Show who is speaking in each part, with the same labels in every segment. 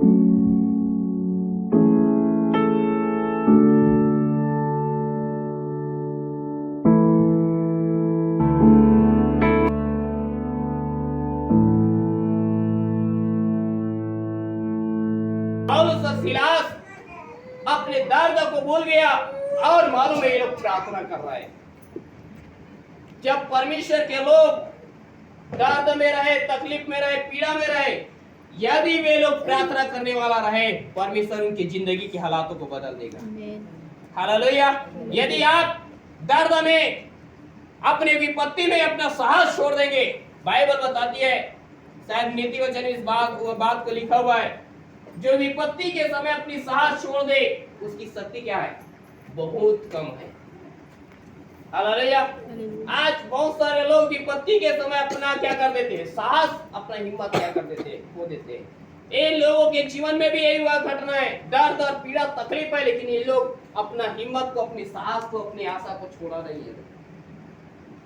Speaker 1: पौलुस और सिलास अपने दर्द को भूल गया और मालूम है ये लोग प्रार्थना कर रहे हैं। जब परमेश्वर के लोग दर्द में रहे, तकलीफ में रहे, पीड़ा में रहे, यदि वे लोग प्रार्थना करने वाला रहे, परमेश्वर उनकी जिंदगी के हालातों को बदल देगा। हालेलुया। यदि आप दर्द में, अपने विपत्ति में अपना साहस छोड़ देंगे, बाइबल बताती है, शायद नीति वचन इस बात को लिखा हुआ है, जो विपत्ति के समय अपनी साहस छोड़ दे उसकी शक्ति क्या है? बहुत कम है। हालेलुया। आज बहुत सारे लोग विपत्ति के समय अपना क्या कर देते हैं? साहस, अपना हिम्मत क्या कर देते हैं? खो देते हैं। इन लोगों के जीवन में भी यही हुआ घटना है, दर्द और पीड़ा तकलीफ है, लेकिन ये लोग अपना हिम्मत को, अपनी साहस को, अपनी आशा को छोड़ा नहीं है।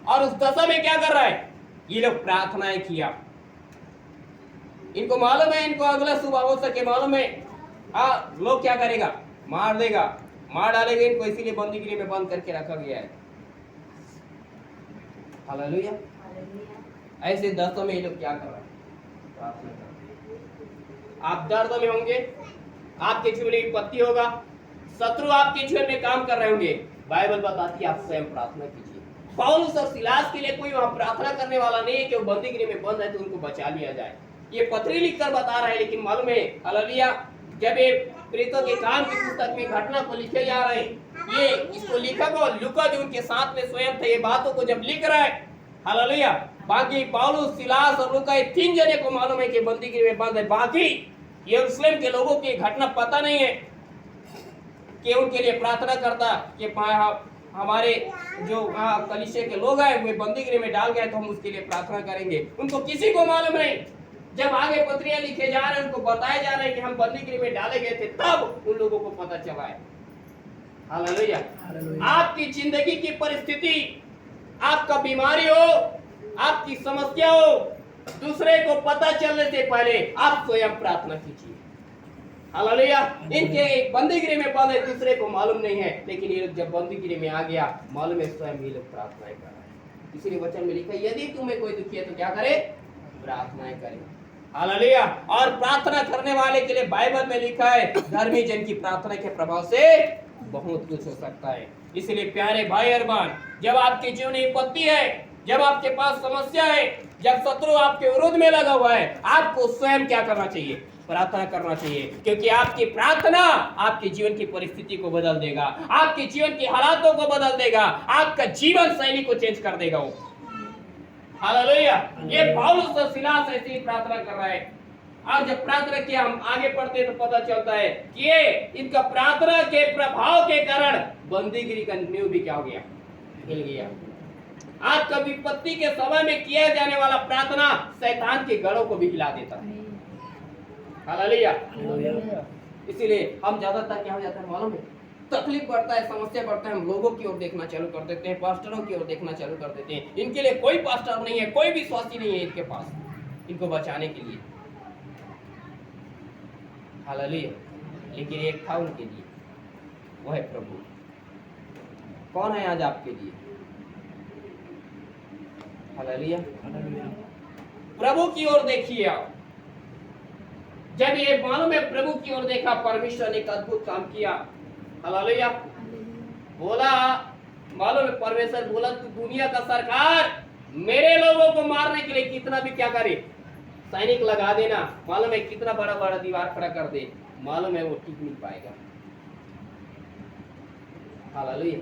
Speaker 1: और उस दशा में क्या कर रहा है? ये लोग प्रार्थनाएं किया। इनको मालूम है इनको अगला सुबह हो सके, मालूम है लोग क्या करेगा? मार देगा, मार डालेगा इनको, इसीलिए बंदीगृह में बंद करके रखा गया है। हालेलुया। ऐसे दशा में ये लोग क्या कर रहे हैं? प्रार्थना कर रहे हैं। आप दर्द में होंगे, आपके जीवन में विपत्ति होगा, शत्रु आपके जीवन में काम कर रहे होंगे, बाइबल बताती है आप स्वयं प्रार्थना कीजिए। पौलुस और सिलास के लिए कोई वहां प्रार्थना करने वाला नहीं है कि वो बंदीगृह में बंद है तो उनको बचा लिया जाए। ये पत्री लिखकर बता रहा है, लेकिन मालूम है, हालेलुया, जब ये प्रेरितों के काम की पुस्तक में घटना को लिखे जा रहे हैं, ये इसको लिखा को लूका जो उनके साथ में स्वयं थे, ये बातों को जब लिख रहा है, हालेलुया, बाकी पौलुस, सिलास और लूका, ये तीन जने को मालूम है कि बंदीगृह में बंद है। बाकी यरूशलेम के लोगों की घटना पता नहीं है कि उनके लिए प्रार्थना करता कि हमारे जो कलीसिया के लोग आए वे बंदीगृह में डाल गए तो हम उसके लिए प्रार्थना करेंगे। उनको किसी को मालूम नहीं। जब आगे पत्रियां लिखे जा रहे हैं, उनको बताया जा रहा है कि हम बंदीगृह में डाले गए थे, तब उन लोगों को पता चला है। हालेलुया। आपकी जिंदगी की परिस्थिति, आपका बीमारी हो, आपकी समस्या हो, दूसरे को पता चलने से पहले आप स्वयं प्रार्थना कीजिए। हालेलुया। इनके एक बंदीगृह में बंद है, दूसरे को मालूम नहीं है, लेकिन ये जब बंदीगृह में आ गया, मालूम है, स्वयं ये लोग प्रार्थनाएं कर रहे हैं। इसीलिए वचन में लिखा है, यदि तुम्हें कोई दुखी है तो क्या करे? प्रार्थनाएं करें। हालेलुया। और प्रार्थना करने वाले के लिए बाइबल में लिखा है, धर्मी जन की प्रार्थना के प्रभाव से बहुत कुछ हो सकता है। इसलिए प्यारे भाई और बहन, जब आपके जीवन में विपत्ति है, जब आपके पास समस्या है, जब शत्रु आपके विरोध में लगा हुआ है, आपको स्वयं क्या करना चाहिए? प्रार्थना करना चाहिए, क्योंकि आपकी प्रार्थना आपके जीवन की परिस्थिति को बदल देगा, आपके जीवन की हालातों को बदल देगा, आपका जीवन शैली को चेंज कर देगा वो। हालेलुया। ये पौलुस और सिलास ऐसी ही प्रार्थना कर रहा है। और जब प्रार्थना किया, हम आगे पढ़ते तो पता चलता है कि ये इनका प्रार्थना के प्रभाव के कारण बंदीगृह का नींव भी क्या हो गया? हिल गया। आज का विपत्ति के समय में किया जाने वाला प्रार्थना शैतान के गढ़ों को भी हिला देता है। हालेलुया। इसीलिए हम ज्यादातर क्या हो जाता है मालूम है? तकलीफ बढ़ता है, समस्या बढ़ता है, हम लोगों की ओर देखना चालू कर देते हैं, पास्टरों की ओर देखना चालू कर देते हैं। इनके लिए कोई पास्टर नहीं है, कोई विश्वासी नहीं है इनके पास इनको बचाने के लिए। हालेलुया। लेकिन एक था उनके लिए, वो है प्रभु। कौन है आज आपके लिए? हालेलुया। प्रभु की ओर देखिए आप। जब ये मालूम है प्रभु की ओर देखा, परमेश्वर ने एक अद्भुत काम किया। हालेलुया। बोला, मालूम है परमेश्वर बोला, तू दुनिया का सरकार मेरे लोगों को मारने के लिए कितना भी क्या करे, सैनिक लगा देना, मालूम है कितना बड़ा बड़ा दीवार खड़ा कर दे, मालूम है वो टिक नहीं पाएगा। हालेलुया।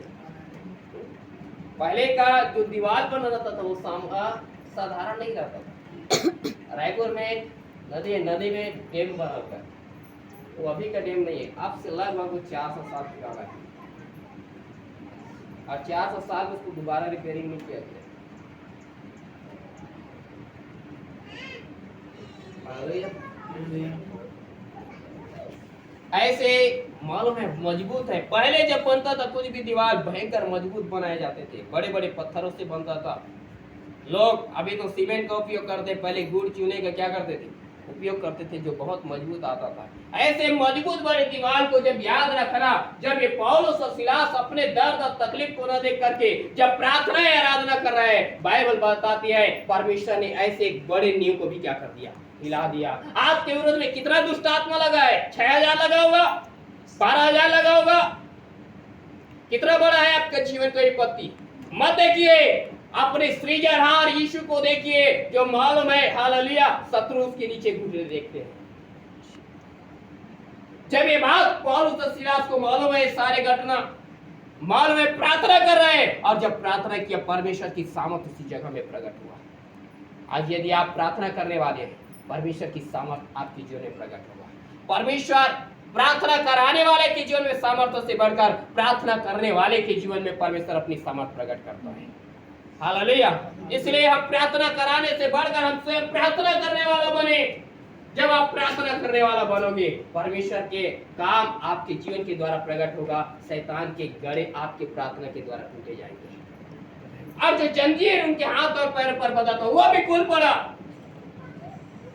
Speaker 1: पहले का जो दीवार बना रहता था वो साधारण नहीं रहता था। रायपुर में नदी में डैम बना हुआ है, वो अभी का डैम नहीं है, अब से लगभग 400 साल पुराना है, और 400 साल में उसको दोबारा रिपेयरिंग नहीं किया गया। ऐसे मालूम है मजबूत है। पहले जब बनता था कुछ भी दीवार भयंकर मजबूत बनाए जाते थे, बड़े बड़े पत्थरों से बनता था। लोग अभी तो सीमेंट का उपयोग करते, पहले गुड़ चूने का क्या करते थे? उपयोग करते थे जो बहुत मजबूत आता था। ऐसे मजबूत बने दीवार को जब याद रखना, जब ये पौलुस और सिलास अपने दर्द और तकलीफ को न देख करके जब प्रार्थना या आराधना कर रहे हैं, बाइबल बताती है परमेश्वर ने ऐसे एक बड़े नींव को भी क्या कर दिया, हिला दिया। आपके विरोध में कितना दुष्ट आत्मा लगा है? 6000 लगा होगा, 12000 लगा होगा। कितना बड़ा है आपका जीवन का विपत्ति? मत देखिए, अपने सृजनहार यीशु को देखिए जो मालूम है हालेलुया शत्रु उसके नीचे घुटने देखते हैं। जब ये बात पौलुस और सिलास को मालूम है, सारे घटना मालूम है, प्रार्थना कर रहे हैं, और जब प्रार्थना किया परमेश्वर की सामर्थ उसी जगह में प्रकट हुआ। आज यदि आप प्रार्थना करने वाले हैं, परमेश्वर की सामर्थ आपके जीवन में प्रकट होगा। परमेश्वर प्रार्थना कराने वाले के जीवन में सामर्थ्य से बढ़कर प्रार्थना करने वाले के जीवन में परमेश्वर अपनी सामर्थ प्रकट करता है। हालेलुया। इसलिए हम प्रार्थना कराने से बढ़कर हम स्वयं प्रार्थना करने वाला बने। जब आप प्रार्थना करने वाला बनोगे, परमेश्वर के काम आपके जीवन के द्वारा प्रकट होगा। शैतान के गड़े आपके प्रार्थना के द्वारा टूटे जाएंगे, और जो जंजीर उनके हाथ और पैर पर बंधा था वो भी खुल पड़ा।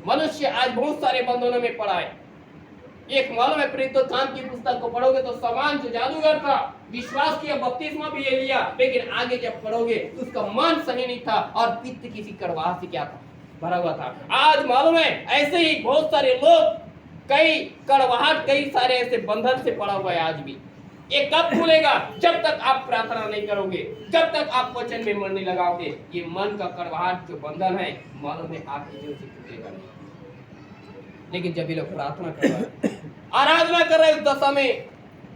Speaker 1: मनुष्य आज बहुत सारे बंधनों में पड़ा है। एक मालूम है, प्रेरितों की पुस्तक को पढ़ोगे तो समान जो जादूगर था, विश्वास किया, बपतिस्मा भी ले लिया, लेकिन आगे जब पढ़ोगे तो उसका मन सही नहीं था और पित्त किसी कड़वाहट से क्या था, भरा हुआ था। आज मालूम है ऐसे ही बहुत सारे लोग, कई कड़वाहट, कई सारे ऐसे बंधन से पड़ा हुआ है आज भी। ये कब खुलेगा? जब तक आप प्रार्थना नहीं करोगे, जब तक आप वचन में मन नहीं लगाओगे। ये मन का कड़वाहट जो बंधन है मालूम है आपके जीवन से टूटेगा नहीं। लेकिन जब ये लोग प्रार्थना कर रहे हैं, आराधना कर रहे हैं, उस दशा में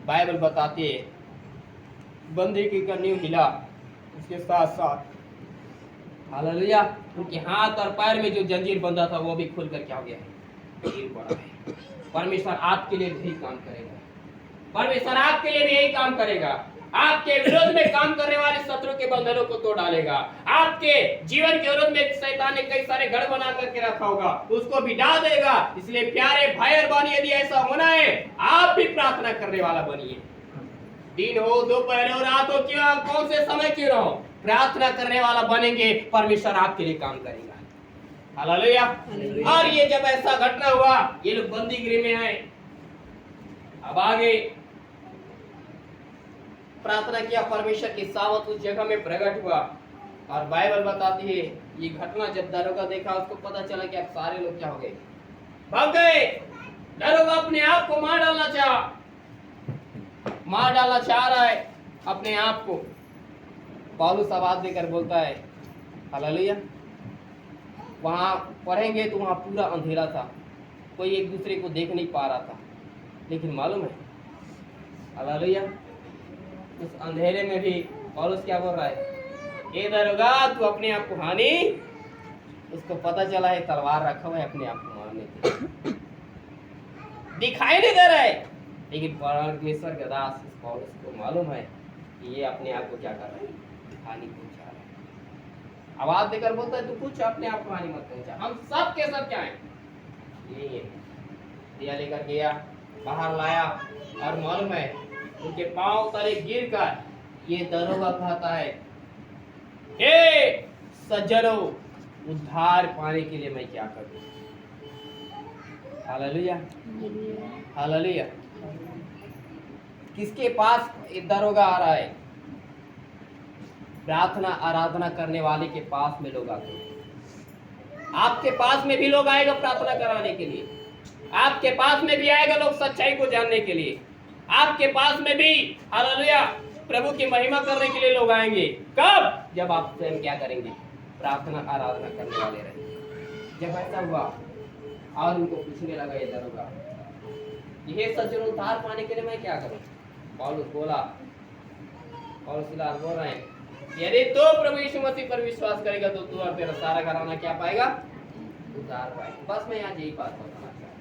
Speaker 1: बाइबल बताती है बंदी की नींव हिला, उसके साथ साथ हालेलुया उनके हाथ और पैर में जो जंजीर बंधा था वो भी खुलकर क्या हो गया है, गिर पड़ा है। परमेश्वर आपके लिए भी काम करेगा। परमेश्वर आपके लिए भी यही काम करेगा। आपके विरोध में काम करने वाले शत्रु के बंधनों को तोड़ डालेगा। आपके जीवन के विरोध में शैतान ने कई सारे गढ़ बना करके रखा होगा, उसको भी डाल देगा। इसलिए प्यारे भाई और बहन, यदि ऐसा होना है, आप भी प्रार्थना करने वाला बनिए। दिन हो, दोपहर हो, रात हो, क्यों कौन से समय क्यों रहो, प्रार्थना करने वाला बनेंगे, परमेश्वर आपके लिए काम करेगा। हालेलुया। और ये जब ऐसा घटना हुआ, ये लोग बंदी गृह में आए। अब आगे प्रार्थना किया, परमेश्वर की सामर्थ उस जगह में प्रकट हुआ। और बाइबल बताती है ये घटना जब दरोगा देखा, उसको पता चला कि अब सारे लोग क्या हो गए, भाग गए। दरोगा अपने आप को मार डालना चाह रहा है अपने आप को। पौलुस आवाज देकर बोलता है, हालेलुया। वहां पढ़ेंगे तो वहां पूरा अंधेरा था, कोई एक दूसरे को देख नहीं पा रहा था। लेकिन मालूम है, हालेलुया, उस अंधेरे में भी पौलुस क्या बोल रहा है, ए दरोगा तू अपने आप को हानि, उसको पता चला है तलवार रखा हुआ है अपने आप को मारने के लिए, दिखाई नहीं दे रहा है। लेकिन परमेश्वर का दास पौलुस को मालूम है कि ये अपने आप को क्या कर रहा है, हानि पहुंचा रहा है। आवाज देकर बोलता है तू कुछ अपने आप को हानि मत पहुंचा। हम सब के सब क्या है, यही है। दिया लेकर गया, बाहर लाया, और मालूम है उनके पांव तले गिर कर ये दरोगा कहता है, हे सज्जनों, उद्धार पाने के लिए मैं क्या करूं। Hallelujah, hallelujah. किसके पास ये दरोगा आ रहा है? प्रार्थना आराधना करने वाले के पास में लोग आते हैं। आपके पास में भी लोग आएगा प्रार्थना कराने के लिए, आपके पास में भी आएगा लोग सच्चाई को जानने के लिए, आपके पास में भी हालेलुया प्रभु की महिमा करने के लिए लोग आएंगे। कब? जब आप स्वयं क्या करेंगे, प्रार्थना आराधना करने वाले रहेंगे। जब ऐसा हुआ और उनको पूछने लगा ये दरोगा, यह सज्जन उद्धार पाने के लिए मैं क्या करूं? पौलुस बोला, पौलुस सिलास बोल रहे हैं, यदि तो प्रभु यीशु मसीह पर विश्वास करेगा तो तू और तेरा सारा घराना क्या पाएगा, उद्धार पाएगा। बस मैं यहाँ यही बात बताना चाहता हूँ।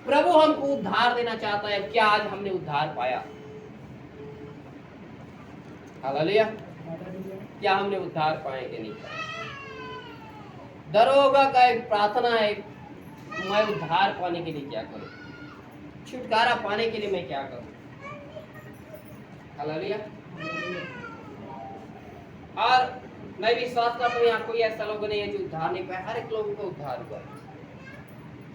Speaker 1: प्रभु हमको उद्धार देना चाहता है। क्या आज हमने उद्धार पाया? हालेलुया। क्या हमने उद्धार पाए कि नहीं पाए? दरोगा का एक प्रार्थना है, मैं उद्धार पाने के लिए क्या करूं, छुटकारा पाने के लिए मैं क्या करूं। हालेलुया। और मैं विश्वास करता हूं यहाँ कोई ऐसा लोग नहीं है जो उद्धार नहीं पाया, हर एक लोगों को उद्धार हुआ है।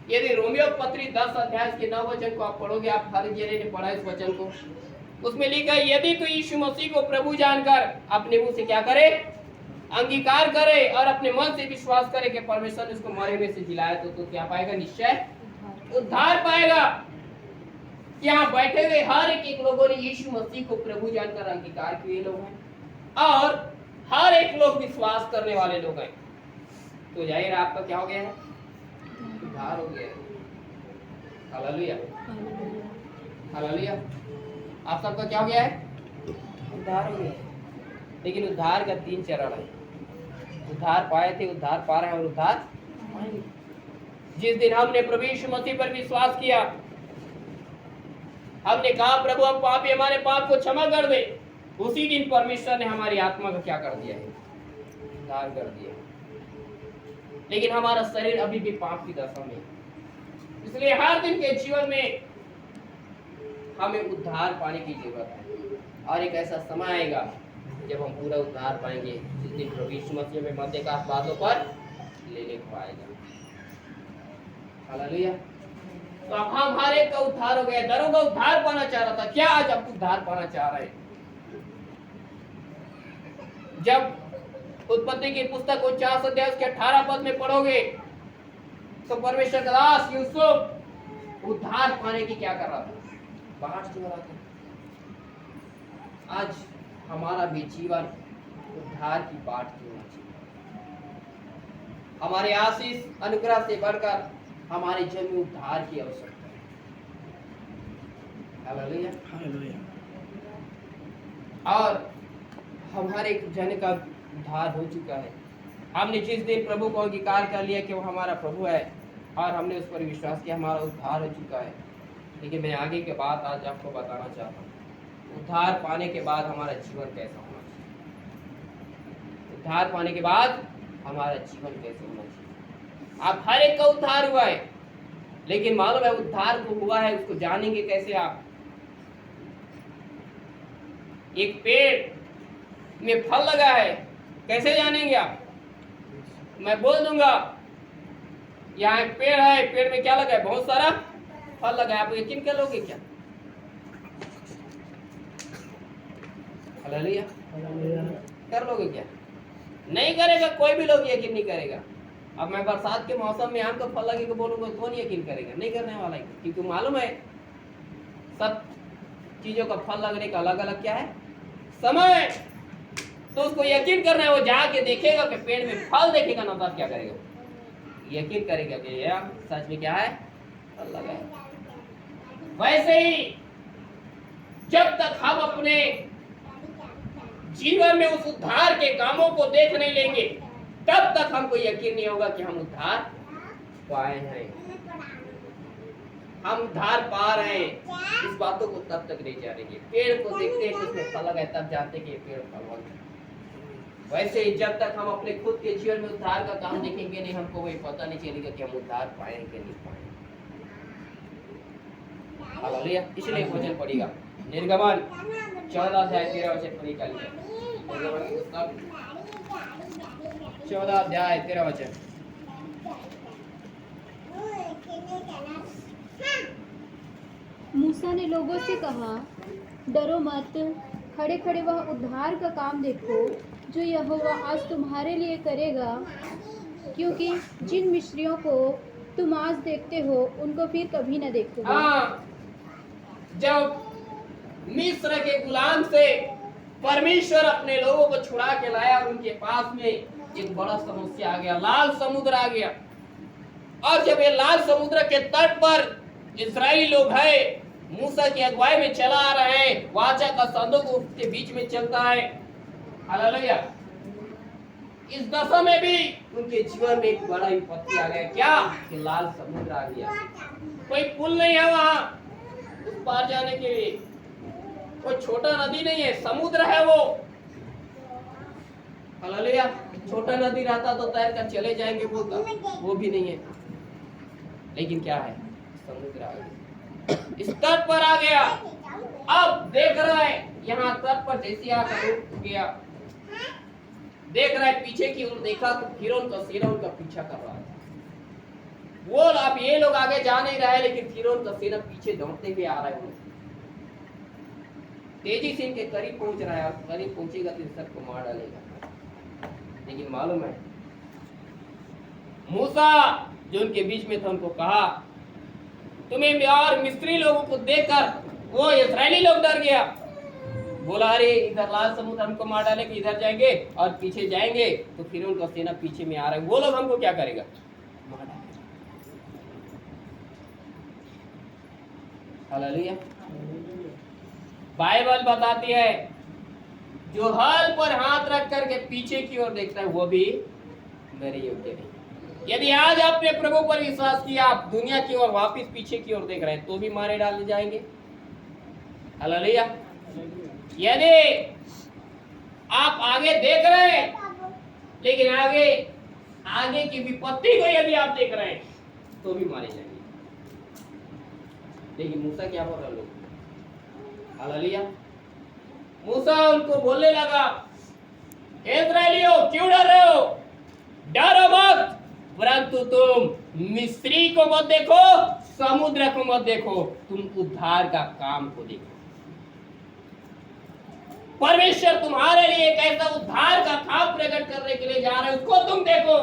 Speaker 1: यदि रोमियो पत्री 10 अध्याय के 9 वचन को आप पढ़ोगे, आप हर जने ने पढ़ा इस वचन को, उसमें लिखा है यदि तो यीशु मसीह को प्रभु जानकर अपने मुंह से क्या करे, अंगीकार करे और अपने मन से विश्वास करे कि परमेश्वर ने उसको मरे में से जिलाया, तो क्या पाएगा, निश्चय उद्धार पाएगा। यहाँ बैठे हुए हर एक लोगों ने यीशु मसीह को प्रभु जानकर अंगीकार किए लोग हैं और हर एक लोग विश्वास करने वाले लोग हैं। तो जाहिर आपका क्या हो गया है, उद्धार हो गया है। Hallelujah hallelujah. आप सबका क्या हो गया है, उद्धार हो गया है। लेकिन उद्धार का 3 चरण है। उद्धार पाए थे, उद्धार पा रहे हैं और उद्धार पाएंगे। जिस दिन हमने प्रभु यीशु मसीह पर विश्वास किया, हमने कहा प्रभु हम पापी, हमारे पाप को क्षमा कर दे, उसी दिन परमेश्वर ने हमारी आत्मा का क्या कर दिया है, उद्धार कर दिया। लेकिन हमारा शरीर अभी भी पाप की दशा में, इसलिए हर दिन के जीवन में हमें उद्धार पाने की जरूरत है। और एक ऐसा समय आएगा जब हम पूरा उद्धार पाएंगे, जिस दिन प्रभु यीशु मसीह में मध्य का बातों पर लेने को आएगा। हालेलुया। तो अब हम हर एक का उद्धार हो गया। दरों का उद्धार पाना चाह रहा था, क्या आज आप उद्धार पाना चाह रहे हैं? जब उत्पत्ति की पुस्तक 49 अध्याय उसके 18 पद में पढ़ोगे तो परमेश्वर का दास यूसुफ उद्धार पाने की क्या कर रहा था, बाट जोह रहा था। आज हमारा भी जीवन उद्धार की बाट जोहना चाहिए। हमारे आशीष अनुग्रह से बढ़कर हमारे जीवन में उद्धार की आवश्यकता है। Hallelujah hallelujah. और हमारे जन का उद्धार हो चुका है। हमने जिस दिन प्रभु को अंगीकार कर लिया कि वो हमारा प्रभु है और हमने उस पर विश्वास किया, हमारा उद्धार हो चुका है। लेकिन मैं आगे के बात आज आपको बताना चाहता हूँ, उद्धार पाने के बाद हमारा जीवन कैसा होना चाहिए। उद्धार पाने के बाद हमारा जीवन कैसे होना चाहिए। आप हर एक का उद्धार हुआ है, लेकिन मालूम है उद्धार को हुआ है उसको जानेंगे कैसे आप? एक पेड़ में फल लगा है, कैसे जानेंगे आप? मैं बोल दूंगा यहाँ एक पेड़ है, पेड़ में क्या लगा है, बहुत सारा फल लगा है, आप यकीन कर लोगे क्या? हालेलुया कर लोगे क्या? नहीं करेगा, कोई भी लोग यकीन नहीं करेगा। अब मैं बरसात के मौसम में आम का फल लगेगा बोलूंगा, कौन यकीन करेगा? नहीं करने वाला है, क्योंकि मालूम है सब चीजों का फल लगने का अलग अलग क्या है, समय। तो उसको यकीन करना है, वो जाके देखेगा कि पेड़ में फल देखेगा ना, तब क्या करेगा, यकीन करेगा कि यह सच में क्या है, फल लगा है। वैसे ही जब तक हम अपने जीवन में उस उद्धार के कामों को देख नहीं लेंगे, तब तक हमको यकीन नहीं होगा कि हम उद्धार पाए हैं, हम उद्धार पा रहे हैं। इस बातों को तब तक नहीं जानेंगे। पेड़ को देखते हैं कि उसमें फल लगा है, तब जानते कि ये पेड़ फलवान है। वैसे ही जब तक हम अपने खुद के जीवन में उद्धार का काम देखेंगे नहीं, हमको वही पता नहीं चलेगा कि हम उद्धार पाए कि नहीं पाए। हालेलुया। इसलिए वचन पढ़ेगा निर्गमन 14 अध्याय 13 वचन पढ़ी कल। निर्गमन की पुस्तक 14 अध्याय 13 वचन।
Speaker 2: मूसा ने लोगों से कहा, डरो मत, खड़े खड़े वह उद्धार का काम देखो जो यहोवा आज तुम्हारे लिए करेगा, क्योंकि जिन मिस्रियों को तुम आज देखते हो उनको फिर कभी न देखोगे।
Speaker 1: हाँ, जब मिस्र के गुलाम से परमेश्वर अपने लोगों को छुड़ा के लाया और उनके पास में एक बड़ा समस्या आ गया, लाल समुद्र आ गया। और जब ये लाल समुद्र के तट पर इस्राएली लोग है, मूसा की अगुवाई में चला आ रहे हैं, वाचा का संदूक उसके बीच में चलता है। हालेलुया। इस दशा में भी उनके जीवन में एक बड़ा विपत्ति आ गया, क्या कि लाल समुद्र आ गया। कोई पुल नहीं है वहां उस पार जाने के लिए, कोई छोटा नदी नहीं है, समुद्र है वो। हालेलुया। छोटा नदी रहता तो तैर कर चले जाएंगे बोलता, वो भी नहीं है। लेकिन क्या है, समुद्र आ गया, इस तट पर आ गया। अब देख रहा है यहाँ तट पर जैसे आकर रुक गया, देख रहा है पीछे की ओर, देखा तो फिरौन का सेना उनका पीछा कर रहा था। वो अब ये लोग आगे जा नहीं रहे, लेकिन फिरौन का सेना पीछे दौड़ते हुए आ रहा है। तेजी से इनके करीब पहुंच रहा है, और करीब पहुंचेगा तो सबको मार डालेगा। लेकिन मालूम है मूसा जो उनके बीच में था, उनको कहा तुम्हें और मिस्री लोगों को देखकर वो इस्राएली लोग डर गया। बोला अरे इधर लाल समुद्र हमको मार डाले कि इधर जाएंगे और पीछे जाएंगे तो फिर उनका सेना पीछे में आ रहा है, वो लोग हमको क्या करेगा, मार डालेगा। हालेलुया। बाइबल बताती है जो हल पर हाथ रख करके पीछे की ओर देखता है वो भी मेरे योग्य नहीं। यदि आज आपने प्रभु पर विश्वास किया, आप दुनिया की ओर वापस पीछे की ओर देख रहे हैं तो भी मारे डाले जाएंगे। हालेलुया। यदि आप आगे देख रहे हैं लेकिन आगे की विपत्ति को यदि आप देख रहे हैं तो भी मारे जाएंगे। लेकिन मूसा क्या बोल रहा लोग, हालेलुया। मूसा उनको बोलने लगा, इस्राएलियों क्यों डर रहे हो, डरो मत, परंतु तुम मिस्री को मत देखो, समुद्र को मत देखो, तुम उद्धार का काम को देखो। परमेश्वर तुम्हारे लिए एक ऐसा उद्धार का काम प्रकट करने के लिए जा रहे हैं, उसको तुम देखो।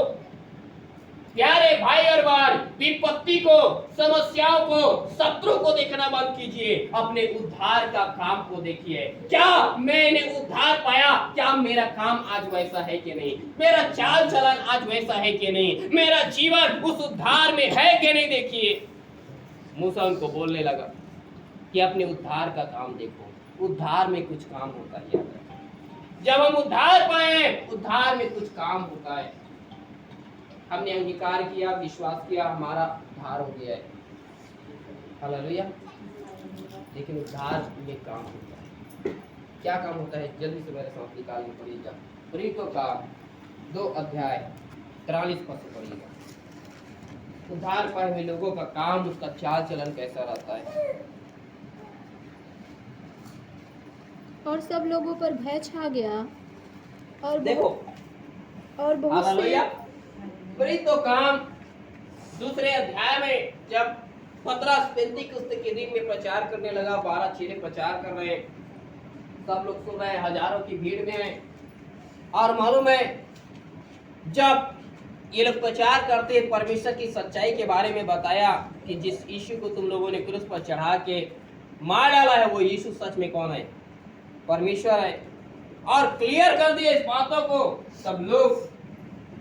Speaker 1: प्यारे भाई और बहन, विपत्ति को, समस्याओं को, शत्रु को देखना बंद कीजिए, अपने उद्धार का काम को देखिए। क्या मैंने उद्धार पाया, क्या मेरा काम आज वैसा है कि नहीं, मेरा चाल चलन आज वैसा है कि नहीं, मेरा जीवन उस उद्धार में है कि नहीं। देखिए मूसा उनको बोलने लगा कि अपने उद्धार का काम देखो, उद्धार में कुछ काम होता है। जब हम उद्धार पाए, उद्धार में कुछ काम होता है। हमने अंगीकार किया, विश्वास किया, हमारा उद्धार हो गया है। हालेलुया। लेकिन उद्धार में काम होता है। क्या काम होता है, जल्दी से मेरे साथ निकाल के पढ़िएगा। प्रेरितों का 2 अध्याय 43 पद से पढ़िएगा। उद्धार पाए हुए लोगों का काम, उसका चाल चलन कैसा रहता है।
Speaker 2: और सब लोगों पर भय छा गया और
Speaker 1: देखो
Speaker 2: बहुत से
Speaker 1: प्रेरितों काम 2 अध्याय में जब पतरस पेंतीकुस्त के दिन में प्रचार करने लगा, 12 चेले प्रचार कर रहे हैं, सब लोग सुन रहे हैं, हजारों की भीड़ में है। और मालूम है जब ये लोग प्रचार करते हैं, परमेश्वर की सच्चाई के बारे में बताया कि जिस यीशु को तुम लोगों ने क्रूस पर चढ़ा के मार डाला है, वो यीशु सच में कौन है, परमेश्वर है। और क्लियर कर दिया इस बातों को। सब लोग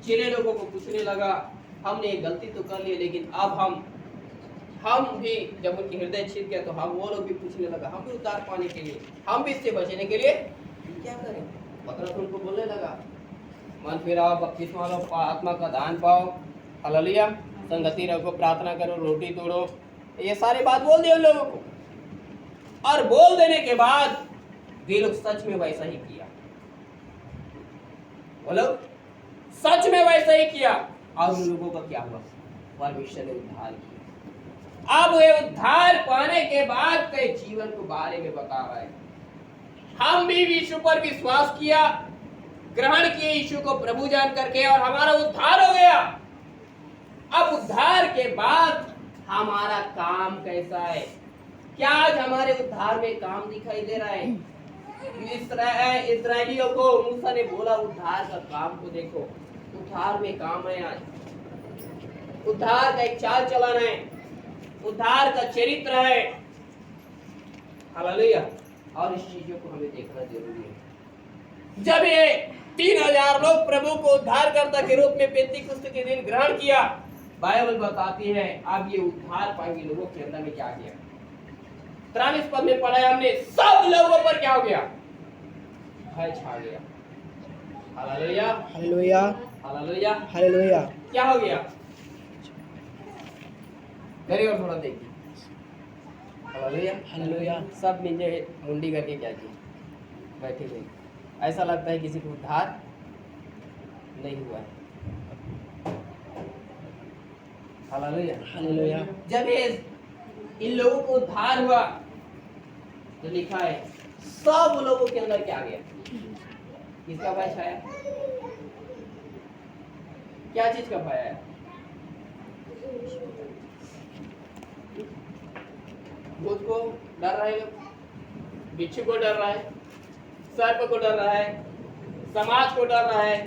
Speaker 1: चेले लोगों को पूछने लगा, हमने एक गलती तो कर ली, लेकिन अब हम भी, जब उनके हृदय छिद गया तो हम वो लोग भी पूछने लगा, हम भी उद्धार पाने के लिए, हम भी इससे बचने के लिए क्या करें। पतरस उनको बोलने लगा, मन फिराओ, बपतिस्मा लो, आत्मा का दान पाओ, हालेलुया, संगति रखो, प्रार्थना करो, रोटी तोड़ो, ये सारी बात बोल दिए उन लोगों को। और बोल देने के बाद वे लोग सच में वैसा ही किया। बोलो, सच में वैसा ही किया। और उन लोगों का क्या हुआ, परमेश्वर ने उद्धार किया। अब वे उद्धार पाने के बाद के जीवन के बारे में बता रहा है। हम भी यीशु पर विश्वास किया, ग्रहण किए यीशु को प्रभु जान करके, और हमारा उद्धार हो गया। अब उद्धार के बाद हमारा काम कैसा है, क्या आज हमारे उद्धार में काम दिखाई दे रहा है। इस्राएलियों को मूसा ने बोला उद्धार का काम को देखो, उद्धार में काम है। आज उद्धार का एक चाल चलन है, उद्धार का चरित्र है। हालेलुया। और इस चीजों को हमें देखना जरूरी है। जब ये 3000 लोग प्रभु को उद्धारकर्ता के रूप में पेंतीकुस्त के दिन ग्रहण किया, बाइबल बताती है अब ये उद्धार पाएंगे लोगों के अंदर में क्या किया। 43 पद में पढ़ा है हमने, सब लोगों पर क्या हो गया, भय छा गया। Hallelujah,
Speaker 3: hallelujah,
Speaker 1: hallelujah,
Speaker 3: hallelujah.
Speaker 1: क्या हो गया, मेरी ओर थोड़ा देखिए। Hallelujah,
Speaker 3: hallelujah.
Speaker 1: सब नीचे मुंडी करके क्या किया, बैठे हुए। ऐसा लगता है किसी को उद्धार नहीं हुआ है। Hallelujah,
Speaker 3: hallelujah.
Speaker 1: जब इन लोगों को उद्धार हुआ तो लिखा है सब लोगों के अंदर क्या आ गया, किसका भय छाया, क्या चीज का भय है, भूत को डर रहे लोग, बिच्छू को डर रहा है, सर्प को डर रहा है, समाज को डर रहा है,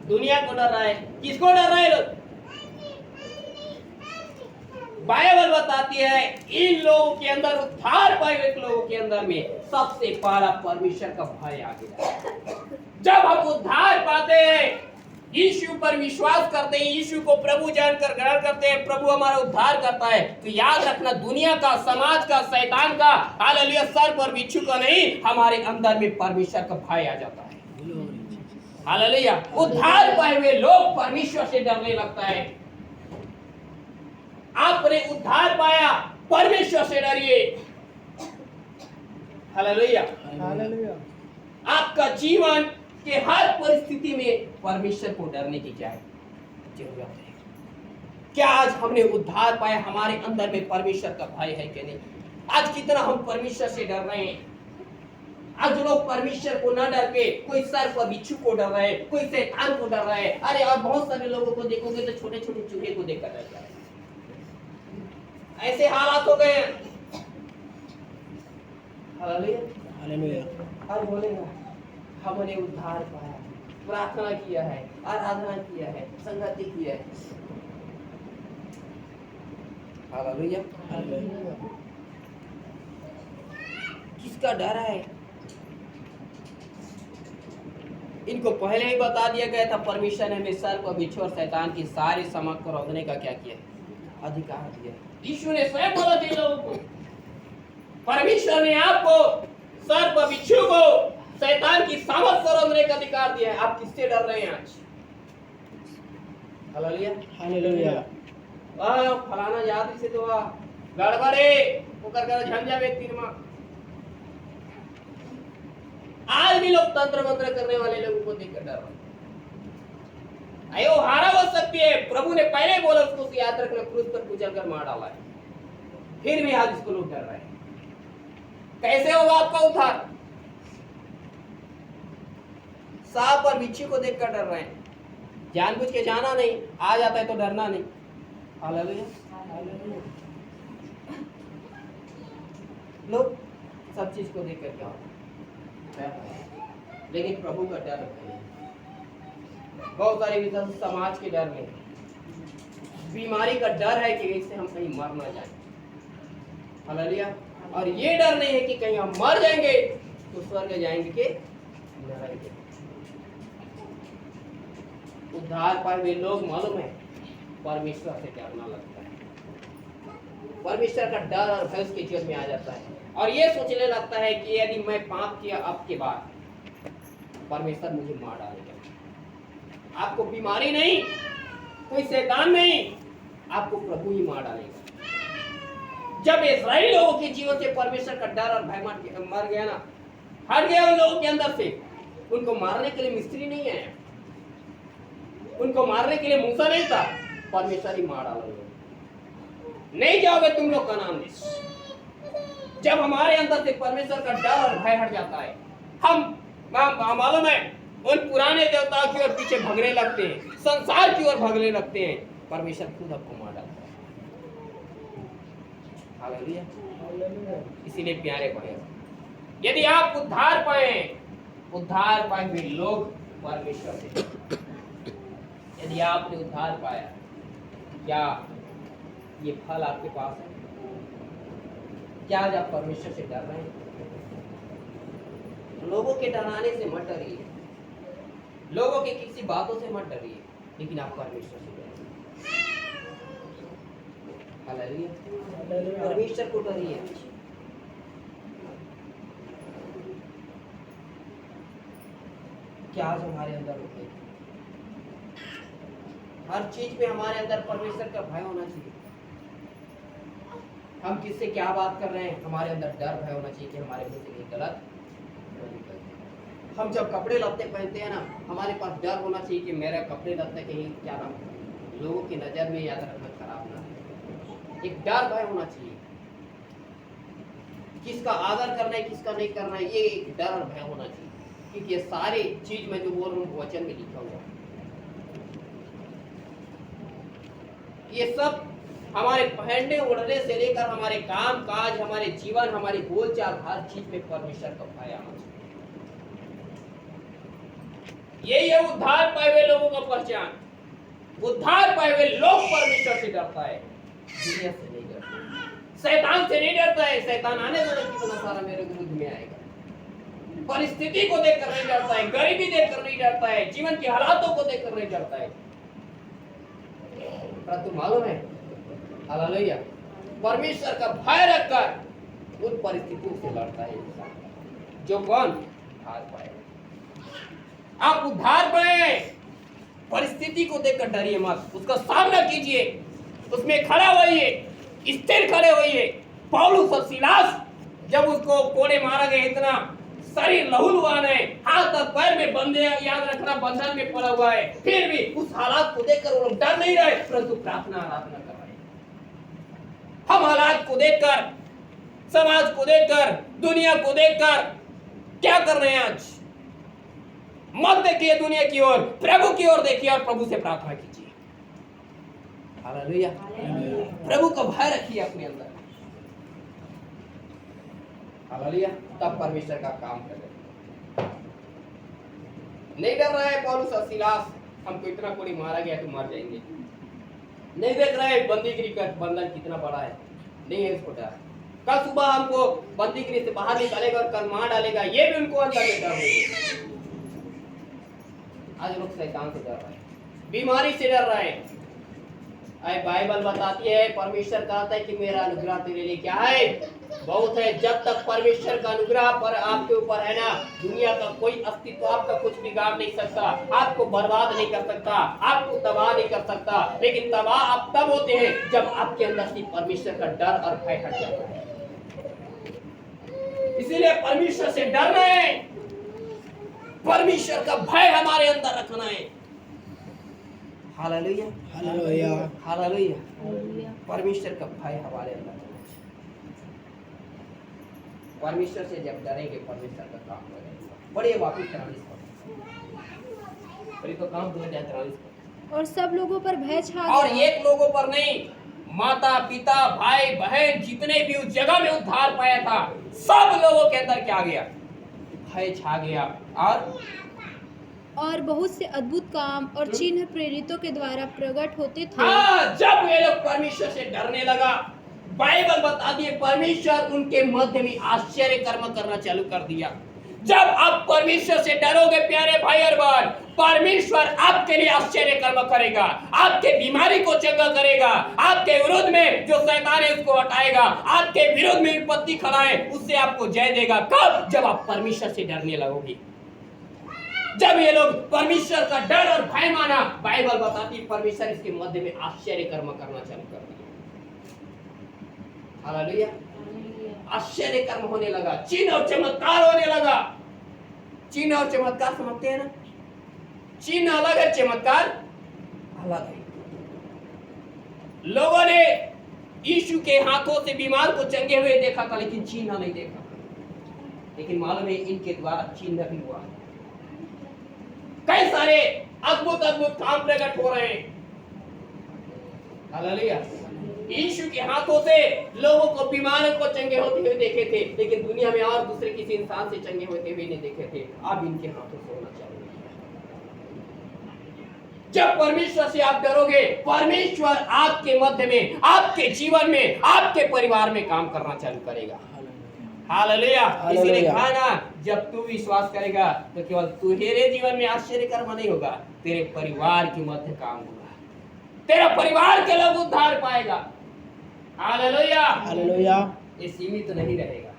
Speaker 1: दुनिया को डर रहा है। किसको डर रहा है लोग? बाइबल बताती है इन लोगों के अंदर, उद्धार पाए हुए लोगों के अंदर में सबसे पहला परमेश्वर का भय आ गया। जब हम उद्धार पाते हैं, यीशु पर विश्वास करते हैं, यीशु को प्रभु जानकर ग्रहण करते हैं, प्रभु हमारा उद्धार करता है, तो याद रखना दुनिया का, समाज का, शैतान का, हालेलुया, सर्प और बिच्छू का नहीं, हमारे अंदर में परमेश्वर का भय आ जाता है। हालेलुया, उद्धार पाए हुए लोग परमेश्वर से डरने लगता है। आपने उद्धार पाया, परमेश्वर से डरिए। Hallelujah,
Speaker 3: hallelujah.
Speaker 1: आपका जीवन के हर परिस्थिति में परमेश्वर को डरने की क्या जरूरत है? क्या आज हमने उद्धार पाया, हमारे अंदर में परमेश्वर का भय है कि नहीं? आज कितना हम परमेश्वर से डर रहे हैं? आज लोग परमेश्वर को न डर के कोई सर्प और बिच्छू को डर रहे हैं, कोई शैतान को डर रहा है। अरे आप बहुत सारे लोगों को देखोगे तो छोटे छोटे चूहे को देखकर डर जाए। ऐसे हालात हो गए हैं। Hallelujah,
Speaker 3: hallelujah.
Speaker 1: आज बोलेगा हमने उद्धार पाया, प्रार्थना किया है, आराधना किया है, संगति किया है। Hallelujah,
Speaker 3: hallelujah.
Speaker 1: किसका डर है? इनको पहले ही बता दिया गया था, परमेश्वर ने हमें सर्प और बिच्छू और शैतान की सारी समझ को रोकने का क्या किया? अधिकार दिया। यीशु ने स्वयं बोला थे लोगों को, परमेश्वर ने आपको सर्प और बिच्छू को, शैतान की सामर्थ को रोकने का अधिकार दिया है। आप किससे डर रहे हैं आज? Hallelujah,
Speaker 3: hallelujah.
Speaker 1: फलाना जाति से तो गड़बड़े होकर कर झंझा व्यक्ति में। आज भी लोग तंत्र मंत्र करने वाले लोगों को देखकर डर रहे हैं। अयो हारा हो सकती है, प्रभु ने पहले बोला उसको याद रखना, क्रूस पर कुचल कर मार डाला है, फिर भी आज इसको लोग डर रहे हैं। कैसे होगा आपका उद्धार? सांप और बिच्छू को देखकर डर रहे हैं। जानबूझ के जाना नहीं, आ जाता है तो डरना नहीं। Hallelujah, hallelujah. लोग सब चीज को देखकर क्या होता है? लेकिन प्रभु का डर नहीं। बहुत सारे विधर्म समाज के डर में, बीमारी का डर है कि इससे हम कहीं मर ना जाए। हालेलुया, और ये डर नहीं है कि कहीं हम मर जाएंगे तो स्वर्ग जाएंगे कि नरक। उद्धार पाए हुए लोग मालूम है परमेश्वर से डरना लगता है। परमेश्वर का डर और भय उसके जीवन में आ जाता है और ये सोचने लगता है कि यदि मैं पाप किया अब के बाद परमेश्वर मुझे मार डालेगा। आपको बीमारी नहीं, कोई शैतान नहीं, आपको प्रभु ही मार डालेगा। जब इस्राएली लोगों के जीवन से परमेश्वर का डर और भय मर गया ना, हट गया उन लोगों के अंदर से, उनको मारने के लिए मिस्त्री नहीं आया, उनको मारने के लिए मूसा नहीं था, परमेश्वर ही मार डाला। नहीं जाओगे तुम लोग कनान देश। जब हमारे अंदर से परमेश्वर का डर और भय हट जाता है, हम मालूम है उन पुराने देवताओं की ओर पीछे भागने लगते हैं, संसार की ओर भागने लगते हैं, परमेश्वर खुद आपको मार डालता है। हालेलुया। इसीलिए प्यारे भाई, यदि आप उद्धार पाए, उद्धार पाए हुए लोग परमेश्वर से, यदि आपने उद्धार पाया, क्या ये फल आपके पास है? क्या आज आप परमेश्वर से डर रहे हैं? लोगों के डराने से मत डरिए, लोगों के किसी बातों से मत डरिए, लेकिन आप परमेश्वर से डरिए। हालेलुया, परमेश्वर को डरिए। क्या आज हमारे अंदर होते, हर चीज में हमारे अंदर परमेश्वर का भय होना चाहिए। हम किससे क्या बात कर रहे हैं, हमारे अंदर डर भय होना चाहिए कि हमारे मुंह से गलत। हम जब कपड़े लत्ते पहनते हैं ना, हमारे पास डर होना चाहिए कि मेरा कपड़े लत्ते कहीं क्या नाम लोगों की नजर में याद रखना खराब ना हो। एक डर भय होना चाहिए, किसका आदर करना है किसका नहीं करना है, ये एक डर और भय होना चाहिए, क्योंकि ये सारी चीज में जो बोल रहा हूँ वचन में लिखा हुआ है। ये सब हमारे पहनने ओढ़ने से लेकर हमारे काम काज, हमारे जीवन, हमारी बोलचाल, हर चीज में परमेश्वर का भय आना चाहिए। यही है उद्धार पाए हुए लोगों का पहचान। उद्धार पाए हुए लोग परमेश्वर से डरता है, दुनिया से नहीं डरता, शैतान से नहीं डरता है। शैतान आने वाला कितना सारा मेरे विरुद्ध में आएगा, परिस्थिति को देखकर नहीं डरता है, गरीबी देखकर नहीं डरता है, जीवन के हालातों को देखकर नहीं डरता है। परंतु मालूम है, हालेलुया, परमेश्वर का भय रखकर उन परिस्थितियों से लड़ता है इंसान। जो कौन उद्धार पाए। आप उद्धार पाए, परिस्थिति को देखकर डरिए मत, उसका सामना कीजिए, उसमें खड़ा होइए, स्थिर खड़े होइए। पौलुस और सीलास जब उसको कोड़े मारा गया, इतना शरीर लहूलुहान है, हाथ और पैर में बंधे, याद रखना बंधन में पड़ा हुआ है, फिर भी उस हालात को देखकर वो लोग डर नहीं रहे, परंतु प्रार्थना आराधना कर रहे। हम हालात को देखकर, समाज को देखकर, दुनिया को देखकर क्या कर रहे हैं आज? मत देखिए दुनिया की ओर, प्रभु की ओर देखिए और प्रभु से प्रार्थना कीजिए। हालेलुया, प्रभु का भय रखिए अपने अंदर। हालेलुया, तब परमेश्वर का काम करें। नहीं डर रहा है पौलुस और सीलास, हमको इतना कोड़ी मारा गया तो मर जाएंगे। नहीं देख रहा है बंदीगिरी का बंधन कितना बड़ा है, नहीं है इसको डर। कल सुबह हमको बंदीगिरी से बाहर निकालेगा और कल मार डालेगा, ये भी उनको अंदर में डर है। आज लोग शैतान से डर रहे हैं, बीमारी से डर रहे हैं। बाइबल बताती है, परमेश्वर कहता है कि मेरा अनुग्रह तेरे लिए क्या है, बहुत है। जब तक परमेश्वर का अनुग्रह पर आपके ऊपर है ना, दुनिया का कोई अस्तित्व आपका कुछ बिगाड़ नहीं सकता, आपको बर्बाद नहीं कर सकता, आपको तबाह नहीं कर सकता। लेकिन तबाह आप तब होते हैं जब आपके अंदर से परमेश्वर का डर और भय हट जाता है। इसीलिए परमेश्वर से डरना है, परमेश्वर का भय हमारे अंदर रखना है। हालेलुया,
Speaker 3: हालेलुया,
Speaker 1: हालेलुया, परमेश्वर का भय हमारे अंदर। परमेश्वर से जब डरेंगे, परमेश्वर का काम करेंगे। बढ़िए वापिस 43 पर, तो काम पूरा 43 पर।
Speaker 2: और सब लोगों पर भय छा गया।
Speaker 1: और एक लोगों पर नहीं, माता पिता भाई बहन जितने भी उस जगह में उद्धार पाया था, सब लोगों के अंदर क्या गया, भय छा गया।
Speaker 2: और बहुत से अद्भुत काम और चिन्ह प्रेरितों के द्वारा प्रकट होते थे।
Speaker 1: हाँ, जब ये लोग परमेश्वर से डरने लगा, बाइबल बताती है परमेश्वर उनके मध्य में आश्चर्य कर्म करना चालू कर दिया। जब आप परमेश्वर से डरोगे प्यारे भाई और बहन, परमेश्वर आपके लिए आश्चर्य कर्म करेगा, आपके बीमारी को चंगा करेगा, आपके विरोध में जो शैतान है उसको हटाएगा, आपके विरोध में विपत्ति खड़ा है उससे आपको जय देगा। कब? जब आप परमेश्वर से डरने लगोगे। जब ये लोग परमेश्वर का डर और भय माना, बाइबल बताती है परमेश्वर इसके मध्य में आश्चर्य कर्म करना चालू कर दिया। हालेलुया, आश्चर्य कर्म होने लगा, चिन्ह और चमत्कार होने लगा। चिन्ह और चमत्कार समझते हैं ना, चिन्ह अलग है, चमत्कार अलग है। लोगों ने यीशु के हाथों से बीमार को चंगे हुए देखा था, लेकिन चिन्ह नहीं देखा। लेकिन मालूम है इनके द्वारा चिन्ह भी हुआ। कई सारे अद्भुत अद्भुत काम प्रकट हो रहे हैं। हालेलुया, यीशु के हाथों से लोगों को बीमारों को चंगे होते हुए देखे थे, लेकिन दुनिया में और दूसरे किसी इंसान से चंगे होते हुए नहीं देखे थे। अब इनके हाथों से होना चाहिए। जब परमेश्वर से आप डरोगे, परमेश्वर आपके मध्य में, आपके जीवन में, आपके परिवार में काम करना चालू करेगा। हालेलुया, इसलिए कहा ना, जब तू विश्वास करेगा तो केवल तेरे जीवन में आश्चर्य कर्म नहीं होगा, तेरे परिवार के मध्य काम होगा, तेरा परिवार के लोग उद्धार पाएगा। हालेलुया,
Speaker 3: हालेलुया,
Speaker 1: ये सीमित नहीं रहेगा।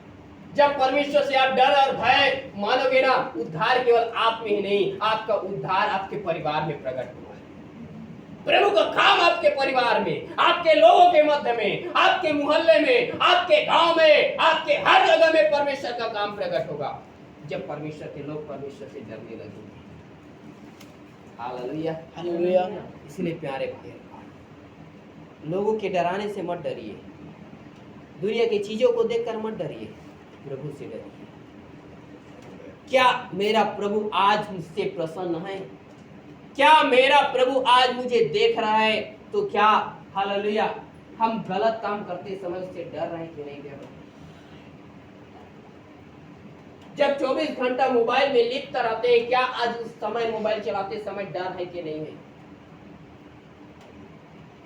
Speaker 1: जब परमेश्वर से आप डर और भय मानोगे ना, उद्धार केवल आप में ही नहीं, आपका उद्धार आपके परिवार में प्रकट हुआ है। प्रभु का काम आपके परिवार में, आपके लोगों के मध्य में, आपके मोहल्ले में, आपके गांव में, आपके हर जगह में परमेश्वर का काम प्रकट होगा, जब परमेश्वर के लोग परमेश्वर से डरने लगेंगे। Hallelujah,
Speaker 3: hallelujah.
Speaker 1: इसलिए प्यारे भाई, लोगों के डराने से मत डरिए, दुनिया की चीजों को देखकर मत डरिए, प्रभु से डरिए। क्या मेरा प्रभु आज मुझसे प्रसन्न है? क्या मेरा प्रभु आज मुझे देख रहा है? तो क्या हालेलुया हम गलत काम करते समय उससे डर रहे कि नहीं डर रहे? जब 24 घंटा मोबाइल में लिप्त रहते हैं, क्या आज उस समय मोबाइल चलाते समय डर है कि नहीं है?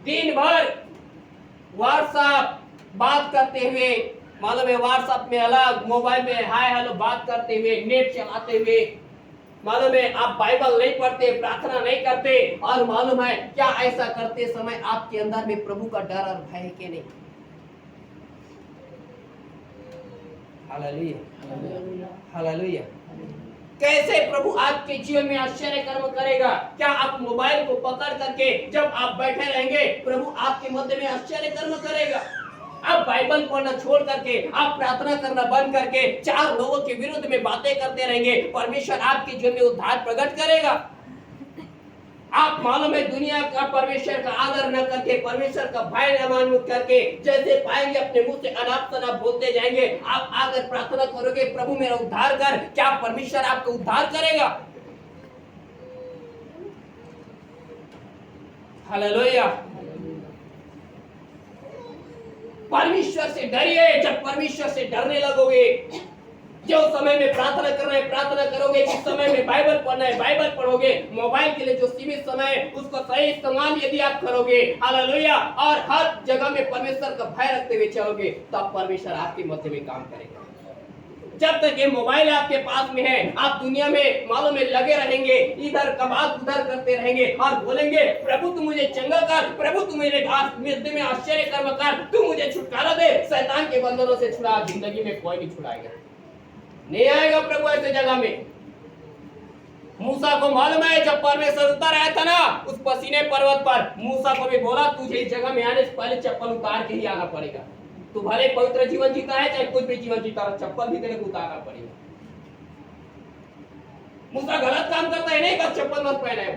Speaker 1: दिन भर व्हाट्सएप बात करते हुए, मालूम है व्हाट्सएप में अलग, मोबाइल में हाय हेलो बात करते हुए, नेट चलाते हुए, मालूम है आप बाइबल नहीं पढ़ते, प्रार्थना नहीं करते, और मालूम है क्या ऐसा करते समय आपके अंदर में प्रभु का डर और भय है कि नहीं? Hallelujah, hallelujah. कैसे प्रभु आपके जीवन में आश्चर्य कर्म करेगा? क्या आप मोबाइल को पकड़ करके जब आप बैठे रहेंगे, प्रभु आपके मध्य में आश्चर्य कर्म करेगा? आप बाइबल पढ़ना छोड़ करके, आप प्रार्थना करना बंद करके, चार लोगों के विरुद्ध में बातें करते रहेंगे, परमेश्वर आपके जीवन में उद्धार प्रकट करेगा? आप मालूम है दुनिया का परमेश्वर का आदर न करके, परमेश्वर का भय न मान करके, जैसे पाएंगे अपने मुंह से अनाप शनाप बोलते जाएंगे, आप आकर प्रार्थना करोगे प्रभु मेरा उद्धार कर, क्या परमेश्वर आपका उद्धार करेगा? हालेलुया। परमेश्वर से डरिए। जब परमेश्वर से डरने लगोगे, जो समय में प्रार्थना करना है प्रार्थना करोगे, जिस समय में बाइबल पढ़ना है बाइबल पढ़ोगे, मोबाइल के लिए जो सीमित समय है उसको सही इस्तेमाल यदि आप करोगे, हालेलुया, और हर जगह में परमेश्वर का भय रखते हुए चलोगे, तब परमेश्वर आपके मध्य में काम करेगा। जब तक ये मोबाइल आपके पास में है, आप दुनिया में मालूम में लगे रहेंगे, इधर कबात उधर करते रहेंगे और बोलेंगे प्रभु तू मुझे चंगा कर, प्रभु तू मेरे मृत्यु में आश्चर्य कर्म कर, तू मुझे छुटकारा दे, शैतान के बंधनों से छुड़ा। जिंदगी में कोई नहीं छुड़ाएगा, नहीं आएगा प्रभु ऐसे जगह में। मूसा को मालूम है जब परमेश्वर उतर आया था ना उस पसीने पर्वत पर, मूसा को भी बोला तुझे इस जगह में आने से पहले चप्पल उतार के ही आना पड़ेगा। तू भले पवित्र जीवन जीता है चाहे कुछ भी जीवन जीता है, चप्पल भी तेरे को उतारना पड़ेगा। मूसा गलत काम करता है, नहीं बस चप्पल मत पहना है।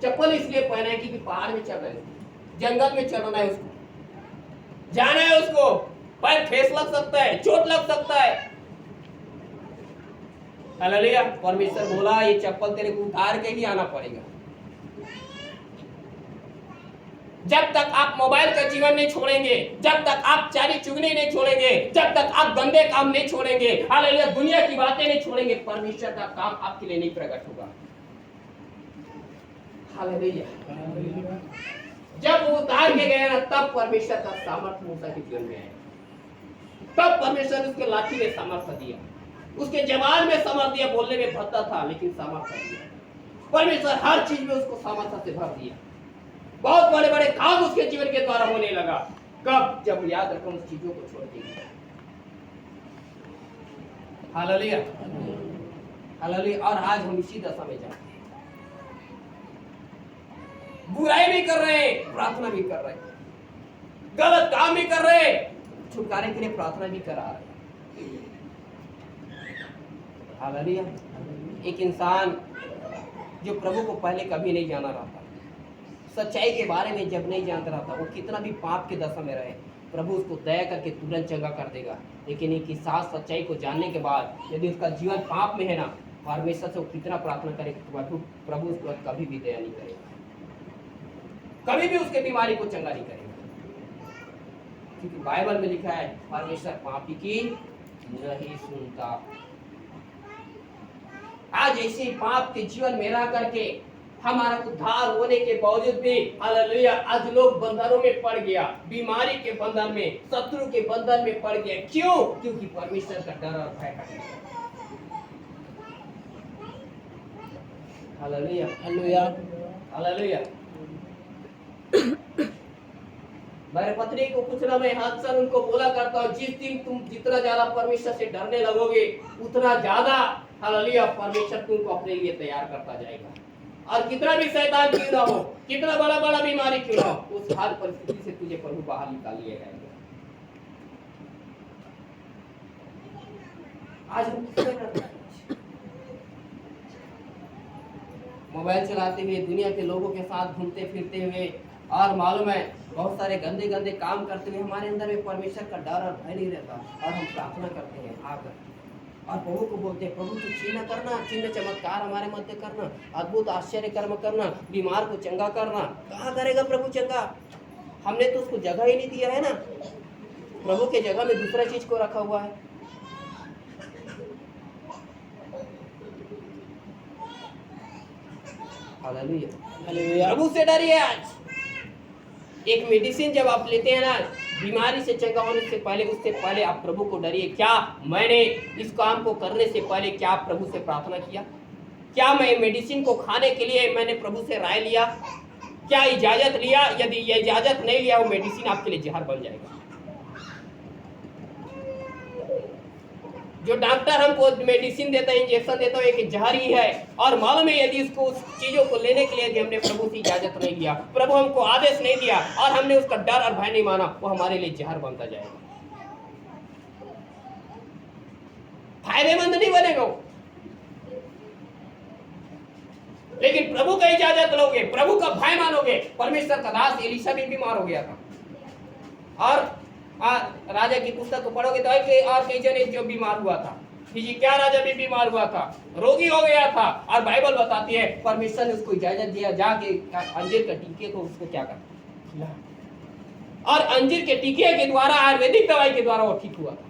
Speaker 1: चप्पल इसलिए पहना है क्योंकि पहाड़ में चल रहे हैं, जंगल में चलना है, उसको जाना है, उसको पैर ठेस लग सकता है, चोट लग सकता है। हालेलुया। परमेश्वर बोला ये चप्पल तेरे को उतार के ही आना पड़ेगा। जब तक आप मोबाइल का जीवन नहीं छोड़ेंगे, जब तक आप चारी चुगली नहीं छोड़ेंगे, जब तक आप गंदे काम नहीं छोड़ेंगे, हालेलुया, दुनिया की बातें नहीं छोड़ेंगे, परमेश्वर का काम आपके लिए नहीं प्रकट होगा। हालेलुया। जब वो उतार के गए ना तब परमेश्वर का सामर्थ्य मूसा के जीवन में आया, तब परमेश्वर उसके लाठी में सामर्थ्य दिया, उसके जवान में सामर्थ्य दिया। बोलने में भद्दा था लेकिन सामर्थ्य दिया। परमेश्वर हर चीज में उसको सामर्थ्य से भर दिया। बहुत बड़े बड़े काम उसके जीवन के द्वारा होने लगा। कब? जब याद रखो उस चीजों को छोड़ देंगे। Hallelujah, hallelujah. और आज हम इसी दशा में जाते हैं, बुराई भी कर रहे हैं, प्रार्थना भी कर रहे हैं, गलत काम भी कर रहे हैं, छुटकारे के लिए प्रार्थना भी करा रहे हैं। हालेलुया। एक इंसान जो प्रभु को पहले कभी नहीं जाना रहा था, सच्चाई के बारे में जब नहीं जानता रहा था, वो कितना भी पाप के दशा में रहे, प्रभु उसको दया करके तुरंत चंगा कर देगा। लेकिन एक साथ सच्चाई को जानने के बाद यदि उसका जीवन पाप में है ना, परमेश्वर से वो कितना प्रार्थना करे, प्रभु उस पर कभी भी दया नहीं करेगा, कभी भी उसके बीमारी को चंगा नहीं करेगा। क्योंकि बाइबल में लिखा है परमेश्वर पापी की नहीं सुनता। आज ऐसे पाप के जीवन में रह करके हमारा उद्धार होने के बावजूद भी, हालेलुया, आज लोग बंधनों में पड़ गया, बीमारी के बंधन में, शत्रु के बंधन में पड़ गया। क्यों? क्योंकि परमेश्वर का डर और भय हट गया। Hallelujah, hallelujah, hallelujah. मेरे पत्नी को पूछना, मैं अक्सर उनको बोला करता हूँ, जिस दिन तुम जितना ज्यादा परमेश्वर से डरने लगोगे उतना ज्यादा, हालेलुया, परमेश्वर तुमको अपने लिए तैयार करता जाएगा। और कितना भी शैतान क्यों ना हो, कितना बड़ा बड़ा बीमारी क्यों ना हो, उस हर परिस्थिति से तुझे प्रभु बाहर निकाल लिया जाएगा। आज हम किससे डरते हैं? मोबाइल चलाते हुए, दुनिया के लोगों के साथ घूमते फिरते हुए, और मालूम है बहुत सारे गंदे गंदे काम करते हुए हमारे अंदर में परमेश्वर का डर और भय नहीं रहता। और हम प्रार्थना करते हैं आकर और प्रभु को बोलते हैं, प्रभु तू चिन्ह करना, चिन्ह चमत्कार हमारे मध्य करना, अद्भुत आश्चर्य कर्म करना, बीमार को चंगा करना। कहाँ करेगा प्रभु चंगा? हमने तो उसको जगह ही नहीं दिया है ना, प्रभु के जगह में दूसरा चीज को रखा हुआ है। हालेलुया। प्रभु से डरिए। आज एक मेडिसिन जब आप लेते हैं ना, बीमारी से चंगा होने से पहले, उससे पहले आप प्रभु को डरिए। क्या मैंने इस काम को करने से पहले क्या प्रभु से प्रार्थना किया? क्या मैं मेडिसिन को खाने के लिए मैंने प्रभु से राय लिया? क्या इजाजत लिया? यदि ये इजाजत नहीं लिया, वो मेडिसिन आपके लिए जहर बन जाएगा। जो डॉक्टर हमको मेडिसिन देता है, इंजेक्शन देता है, एक जहर ही है। और मालूम है, यदि उसको उस चीजों को लेने के लिए यदि हमने प्रभु से इजाजत नहीं लिया, प्रभु हमको आदेश नहीं दिया और हमने उसका डर और भय नहीं माना, वो हमारे लिए जहर बनता जाएगा, फायदेमंद नहीं बनेगा। लेकिन प्रभु का इजाजत लोगे, प्रभु का भय मानोगे। परमेश्वर का दास एलीशा भी बीमार हो गया था, और राजा की पुस्तक को पढ़ोगे तो और कई जने जो बीमार हुआ था। जी क्या राजा भी बीमार हुआ था, रोगी हो गया था, और बाइबल बताती है परमेश्वर ने उसको इजाजत दिया, जाके अंजीर के टीके को उसको क्या कर खिला, और अंजीर के टीके के द्वारा, आयुर्वेदिक दवाई के द्वारा वो ठीक हुआ था।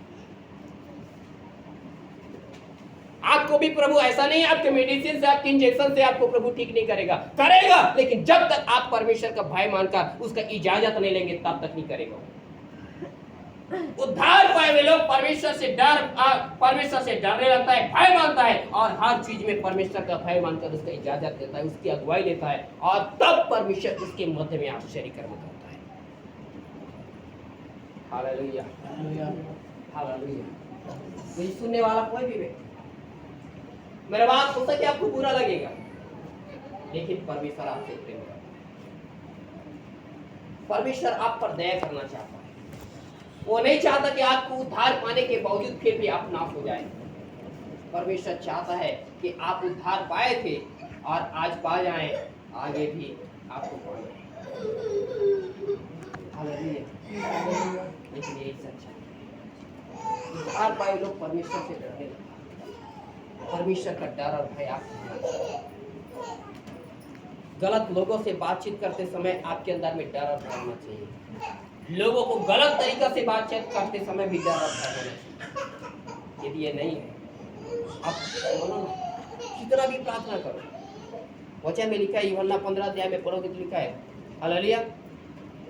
Speaker 1: आपको भी प्रभु ऐसा नहीं है आपके मेडिसिन से, आपके इंजेक्शन से आपको प्रभु ठीक नहीं करेगा, लेकिन जब तक आप परमेश्वर का भय मानकर उसका इजाजत नहीं लेंगे तब तक नहीं करेगा। उद्धार पाए हुए लोग परमेश्वर से डरने लगता है, भय मानता है, और हर चीज में परमेश्वर का भय मानकर उसका इजाजत देता है, उसकी अगुवाई लेता है, और तब परमेश्वर उसके मध्य में आश्चर्य कर्म करता है। Hallelujah, hallelujah. मुझे सुनने वाला कोई भी मेरा बात हो सके आपको बुरा लगेगा, लेकिन परमेश्वर आपसे प्रेम करता है। परमेश्वर आप पर दया करना चाहता है। वो नहीं चाहता कि आपको उद्धार पाने के बावजूद फिर भी आप नाश हो जाए। परमेश्वर चाहता है कि आप उद्धार पाए थे और आज पा जाएं, आगे भी आपको पाए। हालेलुया। लेकिन यही सच है, उद्धार पाए लोग परमेश्वर से डरने लगते हैं। परमेश्वर का डर और भय आपको, गलत लोगों से बातचीत करते समय आपके अंदर में डर और भय होना चाहिए। लोगों को गलत तरीका से बातचीत करते समय भी डर और भय होना चाहिए। यदि ये नहीं है, आप बोलो ना, कितना भी प्रार्थना करो। वचन में लिखा है, यूहन्ना 15 अध्याय में पढ़ोगे तो लिखा है, हालेलुया,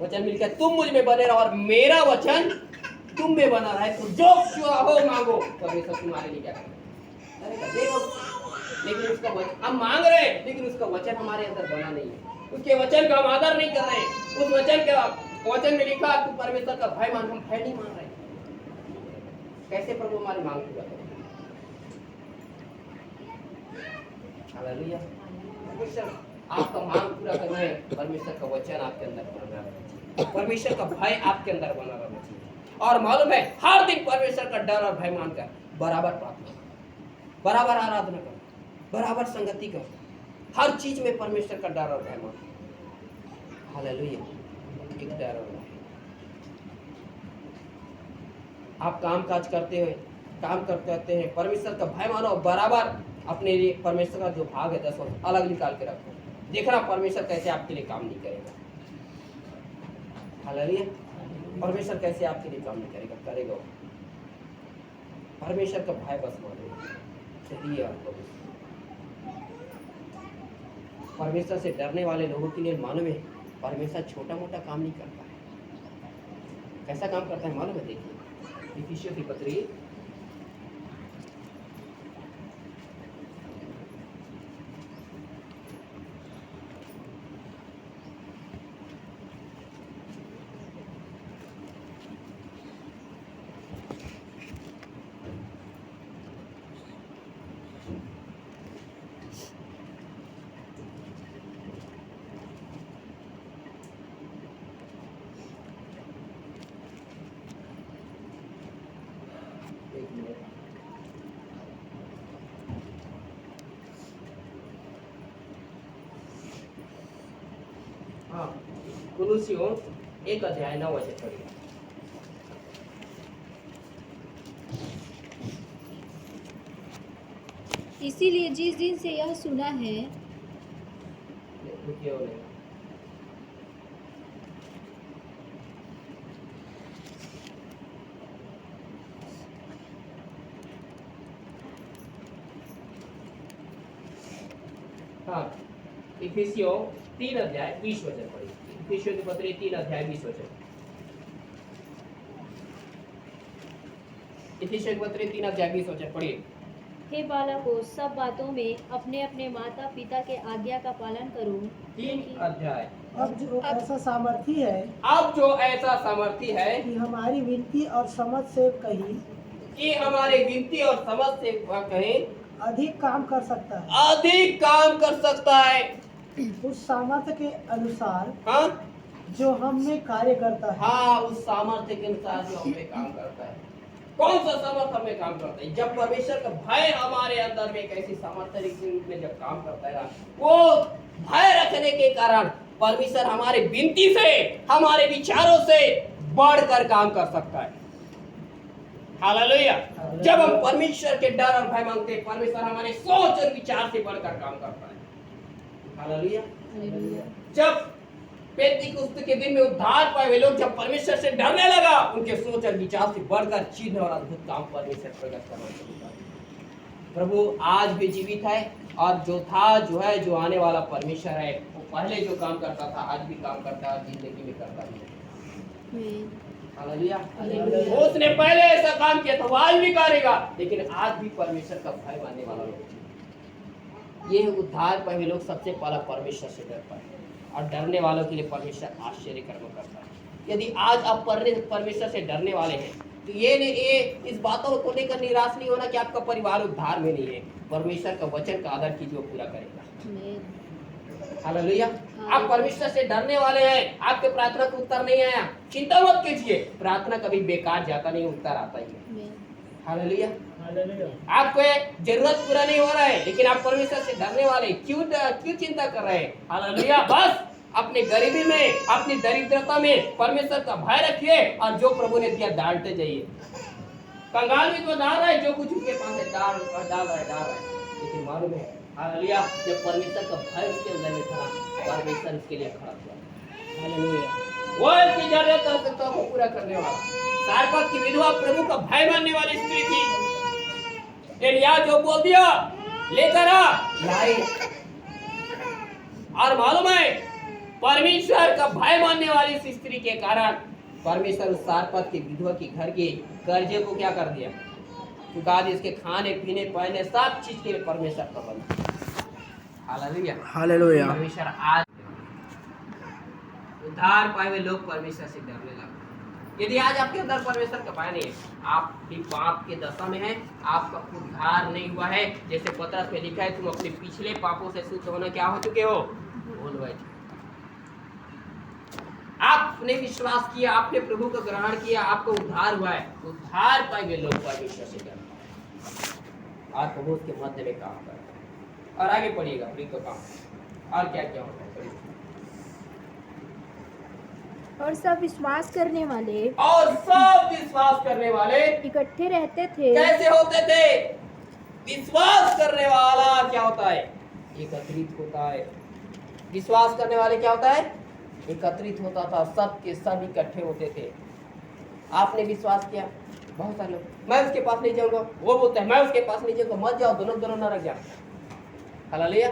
Speaker 1: वचन में लिखा है, तुम मुझ में बने रहो और मेरा वचन तुम में बना रहे, तो जो चाहो मांगो परमेश्वर तुम्हारे लिए क्या करेगा। लेकिन उसका वचन हम मांग रहे हैं, लेकिन उसका वचन हमारे अंदर बना नहीं है। उसके वचन का हम आदर नहीं कर रहे हैं। उस वचन में लिखा तू परमेश्वर का भय मान, हम भय नहीं मान रहे। कैसे प्रभु हमारी मांग पूरा करेंगे? हालेलुया। परमेश्वर आपका मांग पूरा करना है, परमेश्वर का वचन आपके अंदर बना रहना चाहिए, परमेश्वर का भय आपके अंदर बना रहना चाहिए। और मालूम है, हर दिन परमेश्वर का डर और भय मानकर बराबर प्रार्थना, बराबर आराधना करो, बराबर संगति करो, हर चीज में परमेश्वर का डर और भय मानो। हालेलुया। एक डर और भय। आप काम काज करते हैं, परमेश्वर का भय मानो, बराबर अपने लिए परमेश्वर का जो भाग है 10 अलग निकाल के रखो। देखना परमेश्वर कैसे आपके लिए काम नहीं करेगा। हालेलुया। परमेश्वर कैसे आपके लिए काम नहीं करेगा। परमेश्वर का भय बस मानो। परमेश्वर से डरने वाले लोगों के लिए मालूम है, परमेश्वर छोटा मोटा काम नहीं करता है। कैसा काम करता है मालूम है? देखिए इफिसियों की पत्री कुलुसियों 1 अध्याय 9 वचन पढ़िए।
Speaker 2: इसीलिए जिस दिन से यह सुना है,
Speaker 1: हाँ, इफिसियों 3 अध्याय 20 वचन पढ़िए। इफिसियों के पत्र 3 अध्याय 20 वचन। इफिसियों के पत्र 3 अध्याय 20 वचन पढ़िए।
Speaker 2: हे बालकों, सब बातों में अपने अपने माता पिता के आज्ञा का पालन करो।
Speaker 1: 3 अध्याय।
Speaker 3: अब जो ऐसा सामर्थी है
Speaker 1: अब जो ऐसा सामर्थी है
Speaker 3: कि हमारी विनती और समझ से कहीं
Speaker 1: कि हमारे गिनती और समझ से कहीं
Speaker 3: अधिक काम कर सकता है,
Speaker 1: अधिक काम कर सकता है,
Speaker 3: उस सामर्थ्य के अनुसार
Speaker 1: हाँ
Speaker 3: जो हम में कार्य करता है।
Speaker 1: हाँ, उस सामर्थ्य के अनुसार जो हमें काम करता है। कौन सा सामर्थ्य हमें काम करता है? जब परमेश्वर का भय हमारे अंदर में एक ऐसी सामर्थ्य के रूप में जब काम करता है ना, वो भय रखने के कारण परमेश्वर हमारे विनती से, हमारे विचारों से बढ़कर काम कर सकता है। हालेलुया। जब हम परमेश्वर के डर और भय मांगते हैं, परमेश्वर हमारे सोच और विचार से बढ़कर काम करता है। हालेलुया। जब पेंतीकोस्त के दिन में उद्धार पाए हुए लोग जब परमेश्वर से डरने लगा, उनके सोच और विचार से बढ़कर चिन्ह और अद्भुत काम परमेश्वर प्रकट करना शुरू कर। प्रभु आज भी जीवित है और जो था, जो है, जो आने वाला परमेश्वर है, वो पहले जो काम करता था आज भी काम करता है, जिंदगी में करता भी है। हालेलुया। उसने पहले ऐसा काम किया था, वो आज भी करेगा, लेकिन आज भी परमेश्वर का भय मानने वाला लोग, ये उद्धार पाए हुए लोग सबसे पहला परमेश्वर से डरता है और डरने वालों के लिए परमेश्वर आश्चर्य कर्म करता है। यदि आज आप परमेश्वर से डरने वाले हैं तो ये इस बातों को लेकर निराश नहीं होना कि आपका परिवार उद्धार में नहीं है। परमेश्वर का वचन का आदर कीजिए, वो पूरा करेगा। हालेलुया। आप परमेश्वर से डरने वाले हैं, आपके प्रार्थना का उत्तर नहीं आया, चिंता मत कीजिए, प्रार्थना कभी बेकार जाता नहीं, उत्तर आता ही है। हालेलुया। आपको जरूरत पूरा नहीं हो रहा है, लेकिन आप परमेश्वर से डरने वाले, क्यों चिंता कर रहे हैं? हालेलुया। बस अपने गरीबी में, अपनी दरिद्रता में परमेश्वर का भय रखिए और जो प्रभु ने दिया डालते जाइए। कंगाल भी तो डाल रहा है, जो कुछ उसके पास है डाल रहा है, लेकिन मालूम है, हालेलुया, जब परमेश्वर का भय उसके अंदर में था, परमेश्वर उसके लिए खड़ा हुआ। हालेलुया। वो इसकी जरूरतों को पूरा करने वाला। सारपत की विधवा प्रभु का भय मानने वाली स्त्री थी। एलिया जो बोल दिया, लेकर आ, लाई। और मालूम है, परमेश्वर का भय मानने वाली इस स्त्री के कारण परमेश्वर उस सारपत की विधवा की घर के कर्जे को क्या कर दिया? चुका दिया। इसके खाने पीने पहने सब चीज के लिए परमेश्वर का बंद। हालेलुया।
Speaker 3: हालेलुया।
Speaker 1: परमेश्वर आज उद्धार पाए हुए लोग परमेश्वर से डरने लगे। यदि आज आपके अंदर परमेश्वर का भय नहीं है, आप भी पाप के दशा में हैं, आपका उद्धार नहीं हुआ है। जैसे पत्रस में लिखा है, तुम अपने पिछले पापों से शुद्ध होना क्या हो चुके हो? भूल गए। आपने विश्वास किया, आपने प्रभु का ग्रहण किया, आपको उद्धार हुआ है। उद्धार पाए हुए लोग परमेश्वर से डरते हैं और प्रभु के मध्य में काम करते हैं। और आगे पढ़िएगा प्रिय का काम और क्या क्या होता है।
Speaker 2: और सब विश्वास करने वाले इकट्ठे रहते थे।
Speaker 1: कैसे होते थे? विश्वास करने वाला क्या होता है? एकत्रित होता है। विश्वास करने वाले क्या होता है? एकत्रित होता था। सब के सब इकट्ठे होते थे। आपने विश्वास किया, बहुत सारे लोग, मैं उसके पास नहीं जाऊंगा, वो बोलते हैं मैं उसके पास नहीं जाऊंगा, मत जाओ, दोनों ना रख जा। हालेलुया।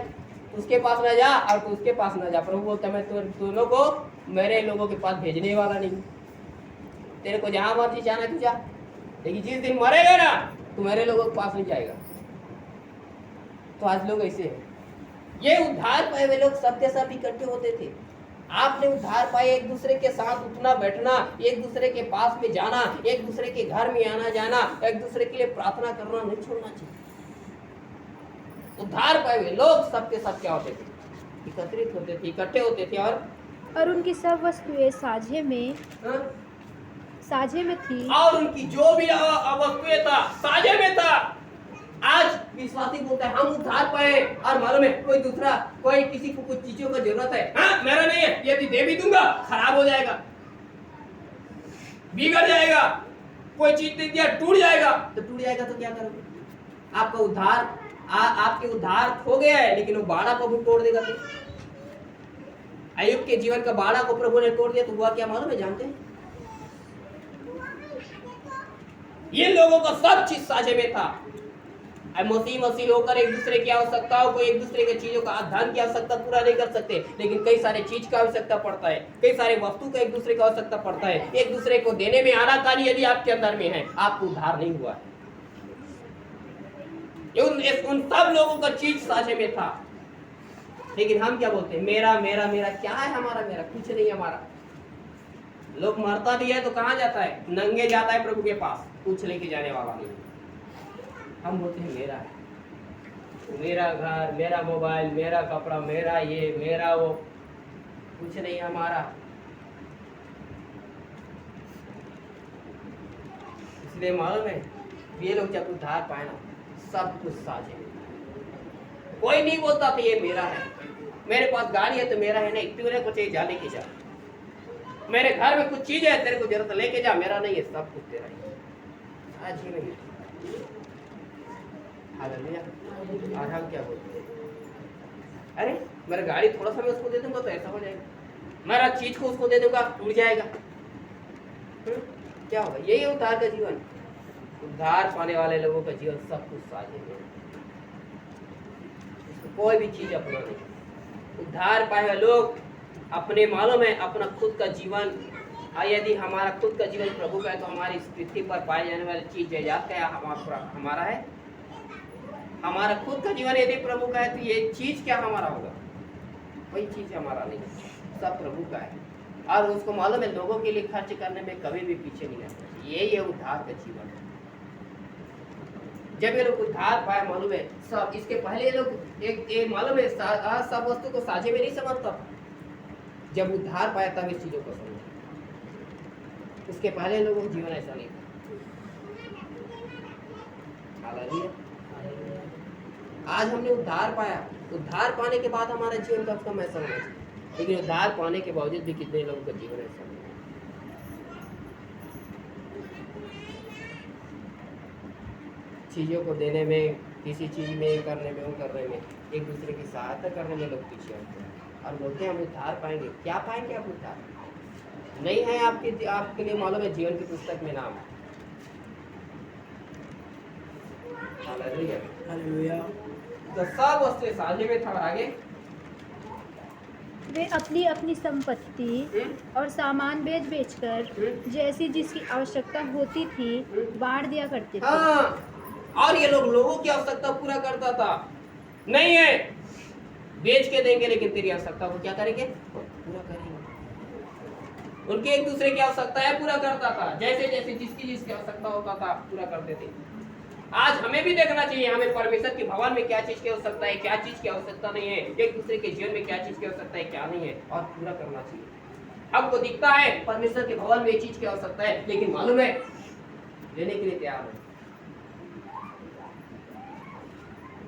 Speaker 1: उसके पास न जा और तू उसके पास न जा। प्रभु बोलता है मैं दोनों को मेरे लोगों के पास भेजने वाला नहीं। तेरे को जहां मर्जी जाना तू जा, लेकिन जिस दिन मरेगा ना, तू मेरे लोगों के पास नहीं जाएगा। तो आज लोग ऐसे हैं। ये उद्धार पाए हुए लोग सब के सब इकट्ठे होते थे। आपने उद्धार पाए, एक दूसरे के साथ उठना बैठना, एक दूसरे के पास में जाना, एक दूसरे के घर में आना जाना, एक दूसरे के लिए प्रार्थना करना नहीं छोड़ना चाहिए। उद्धार पाए हुए लोग सबके सब क्या होते थे? एकत्रित होते थे, इकट्ठे होते थे। और
Speaker 2: उनकी सब वस्तुएं साझे में थी।
Speaker 1: और उनकी जो भी वस्तुएं था साझे में था। आज विश्वासी बोलता है हम उद्धार पाए, और मालूम है कोई किसी को कुछ चीजों का जरूरत है, हाँ मेरा नहीं है, यदि दे भी दूंगा खराब हो जाएगा, बिगड़ जाएगा, कोई चीज दे दिया टूट जाएगा, तो क्या करोगे? आपका उद्धार आपके उद्धार खो गया है, लेकिन वो बाड़ा को भी तोड़ देगा। तो अय्यूब के जीवन का बाड़ा को प्रभु ने तोड़ दिया, तो हुआ क्या मालूम है? जानते हैं, ये लोगों का सब चीज साझे में था। मसीह होकर एक दूसरे की आवश्यकताओं को, एक दूसरे की चीजों का धन की आवश्यकता पूरा नहीं कर सकते, लेकिन कई सारे चीज का आवश्यकता पड़ता है, कई सारे वस्तु का एक दूसरे का आवश्यकता पड़ता है। एक दूसरे को देने में आनाकानी यदि आपके अंदर में है, आपको उद्धार नहीं हुआ है। उन सब लोगों का चीज साझे में था, लेकिन हम क्या बोलते हैं, मेरा मेरा मेरा। क्या है हमारा? मेरा कुछ नहीं हमारा। लोग मरता भी है तो कहाँ जाता है? नंगे जाता है प्रभु के पास, कुछ लेके जाने वाला नहीं। हम बोलते हैं मेरा है, मेरा घर, मेरा मोबाइल, मेरा कपड़ा, मेरा ये, मेरा वो, कुछ नहीं हमारा। इसलिए मालूम है, ये लोग जब उद्धार पाए ना, सब कुछ साझे। कोई नहीं बोलता था ये मेरा है, मेरे पास गाड़ी है तो मेरा है, नहीं तेरे को चाहिए जा लेके जा, मेरे घर में कुछ चीज है तेरे को जरूरत लेके जा, मेरा नहीं है, सब कुछ तेरा ही साझे में है। हालेलुया। और हम क्या बोलते हैं, अरे मेरा गाड़ी थोड़ा सा मैं उसको दे दूंगा तो ऐसा हो जाएगा, मेरा चीज को उसको दे दूंगा टूट जाएगा। क्या होगा? यही है उद्धार का जीवन। उद्धार पाने वाले लोगों का जीवन सब कुछ साझे है, कोई भी चीज अपना नहीं। उद्धार पाए हुए लोग अपने मालूम है अपना खुद का जीवन, यदि हमारा खुद का जीवन प्रभु का है तो हमारी इस पृथ्वी पर पाए जाने वाली चीज जायदाद क्या हमारा है? हमारा खुद का जीवन यदि प्रभु का है तो ये चीज क्या हमारा होगा? कोई चीज हमारा नहीं, सब प्रभु का है। और उसको मालूम है लोगों के लिए खर्च करने में कभी भी पीछे नहीं रहता। यही है उद्धार का जीवन। जब ये लोग उद्धार पाए, मालूम है सब, इसके पहले ये लोग एक मालूम है सब वस्तु को साझे में नहीं समझता था। जब उद्धार पाया तब इस चीजों को समझा। इसके पहले लोगों का जीवन ऐसा नहीं था। हालेलुया। आज हमने उद्धार पाया, उद्धार पाने के बाद हमारा जीवन कब कम ऐसा होना चाहिए, लेकिन उद्धार पाने के बावजूद भी कितने लोगों का जीवन ऐसा नहीं। चीजों को देने में, किसी चीज में करने में, वो करने में, एक दूसरे की सहायता करने में लोग पीछे होते हैं और बोलते हैं हम उद्धार पाएंगे। क्या पाएंगे आप? उद्धार नहीं है आपके लिए मालूम है जीवन की पुस्तक में नाम। हालेलुया।
Speaker 3: हालेलुया।
Speaker 1: तो सब वस्तुएं साझे में था। आगे
Speaker 2: वे अपनी अपनी संपत्ति और सामान बेच बेचकर जैसी जिसकी आवश्यकता होती थी बांट दिया करते थे।
Speaker 1: हाँ, और ये लोगों की आवश्यकता पूरा करता था। नहीं है बेच के देंगे, लेकिन तेरी आवश्यकता को क्या करेंगे? पूरा करेंगे। उनके एक दूसरे की आवश्यकता है पूरा करता था, जैसे जैसे जिसकी आवश्यकता होता था पूरा करते थे। आज हमें भी देखना चाहिए हमें परमेश्वर के भवन में क्या चीज की आवश्यकता है, क्या चीज की आवश्यकता नहीं है, एक दूसरे के जीवन में क्या चीज की आवश्यकता है, क्या नहीं है, और पूरा करना चाहिए। हमको दिखता है परमेश्वर के भवन में ये चीज की आवश्यकता है, लेकिन मालूम है लेने के लिए तैयार है।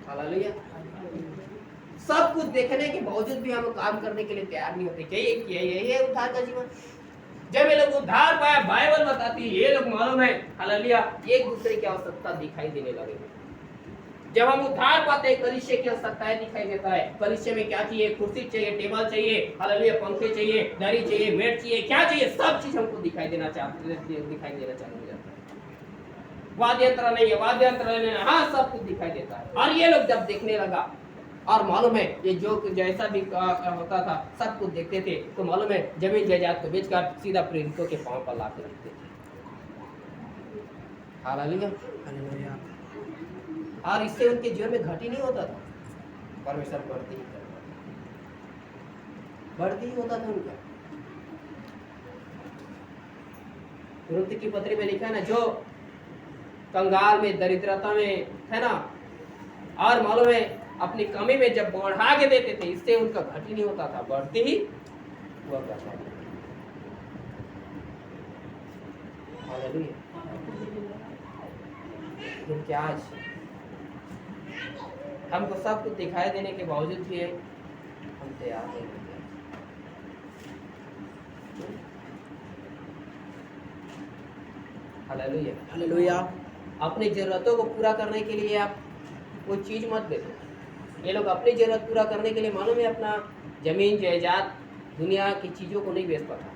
Speaker 1: हालेलुया। सब कुछ देखने के बावजूद भी हम काम करने के लिए तैयार नहीं होते। यही है उद्धार का जीवन। जब ये लोग उद्धार पाया, बाइबल बताती है ये लोग मालूम है हालेलुया एक दूसरे की आवश्यकता दिखाई देने लगे। जब हम उद्धार पाते हैं, कलीसिया की आवश्यकताएं दिखाई देता है। कलीसिया में क्या चाहिए? कुर्सी चाहिए, टेबल चाहिए, हालेलुया पंखे चाहिए, दरी चाहिए, मेट चाहिए, क्या चाहिए, सब चीज हमको दिखाई देना चालू हो जाता है। वाद्य यंत्र नहीं है, वाद्य यंत्र नहीं है, हाँ सब कुछ दिखाई देता है। और ये लोग जब देखने लगा, और मालूम है ये जो जैसा भी होता था सब कुछ देखते थे, तो मालूम है जमीन जायदाद को बेचकर सीधा प्रेरितों के पांव पर लाकर रखते थे। हालेलुया।
Speaker 3: हालेलुया।
Speaker 1: और इससे उनके जीवन में घटी नहीं होता था, परमेश्वर बढ़ती ही होता था उनका। कुरिन्थ की पत्री में लिखा है ना, जो कंगाल में, दरिद्रता में है ना, और मालूम है अपनी कमी में जब बढ़ा के देते थे, इससे उनका घटी नहीं होता था, बढ़ती ही हुआ करता था। हालेलुया। क्योंकि आज हमको सब कुछ दिखाई देने के बावजूद भी हम तैयार नहीं होते। हालेलुया।
Speaker 3: हालेलुया।
Speaker 1: अपनी जरूरतों को पूरा करने के लिए आप कोई चीज मत बेचो। ये लोग अपनी जरूरत पूरा करने के लिए मालूम है अपना जमीन जायदाद दुनिया की चीजों को नहीं बेचता था,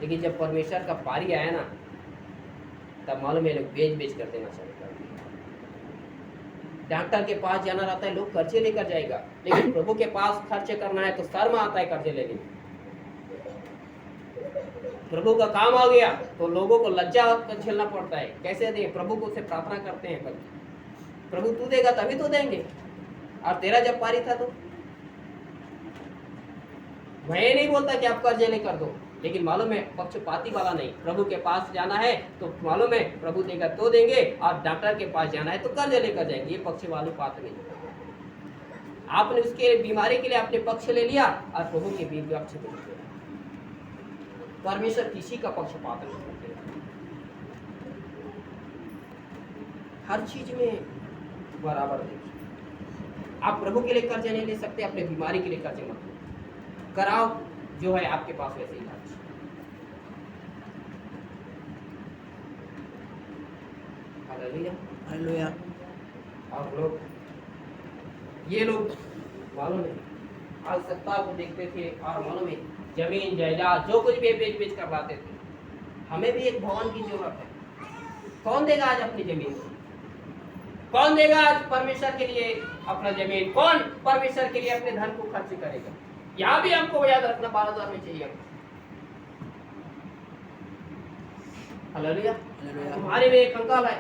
Speaker 1: लेकिन जब परमेश्वर का पारी आया ना, तब मालूम है लोग बेच कर देना चालू कर दिया। डॉक्टर के पास जाना रहता है, लोग कर्जे लेकर जाएगा, लेकिन प्रभु के पास खर्च करना है तो शर्म आता है कर्जे लेने में। प्रभु का काम आ गया तो लोगों को लज्जा झेलना पड़ता है, कैसे दें? प्रभु को से प्रार्थना करते हैं, प्रभु तू देगा तभी तो देंगे, और तेरा जब पारी था तो मैं ये नहीं बोलता कि आप कर्जे नहीं कर दो, लेकिन मालूम है पक्षपाती वाला नहीं, प्रभु के पास जाना है तो मालूम है प्रभु देगा तो देंगे, और डॉक्टर के पास जाना है तो कर्ज लेकर जाएंगे, ये पक्ष वाली बात नहीं। आपने उसके बीमारी के लिए अपने पक्ष ले लिया और प्रभु के भी पक्ष ले लिया। परमेश्वर किसी का पक्षपात नहीं करते, हर चीज में बराबर देखिए। आप प्रभु के लिए कर्ज नहीं ले सकते, अपने बीमारी के लिए कर्ज मत लो, कराओ जो है आपके पास वैसे इलाज।
Speaker 3: हालेलुया।
Speaker 1: आप लोग ये लोग मालूम है आवश्यकता को देखते थे, और मालूम है जमीन जायदाद जो कुछ भी बेच बेच कर लाते थे। हमें भी एक भवन की जरूरत है, कौन देगा आज अपनी जमीन? कौन देगा आज परमेश्वर के लिए अपना जमीन? कौन परमेश्वर के लिए अपने धन को खर्च करेगा? यहाँ भी हमको याद रखना 12,000 में चाहिए। हालेलुया। तुम्हारे में एक कंकाल है,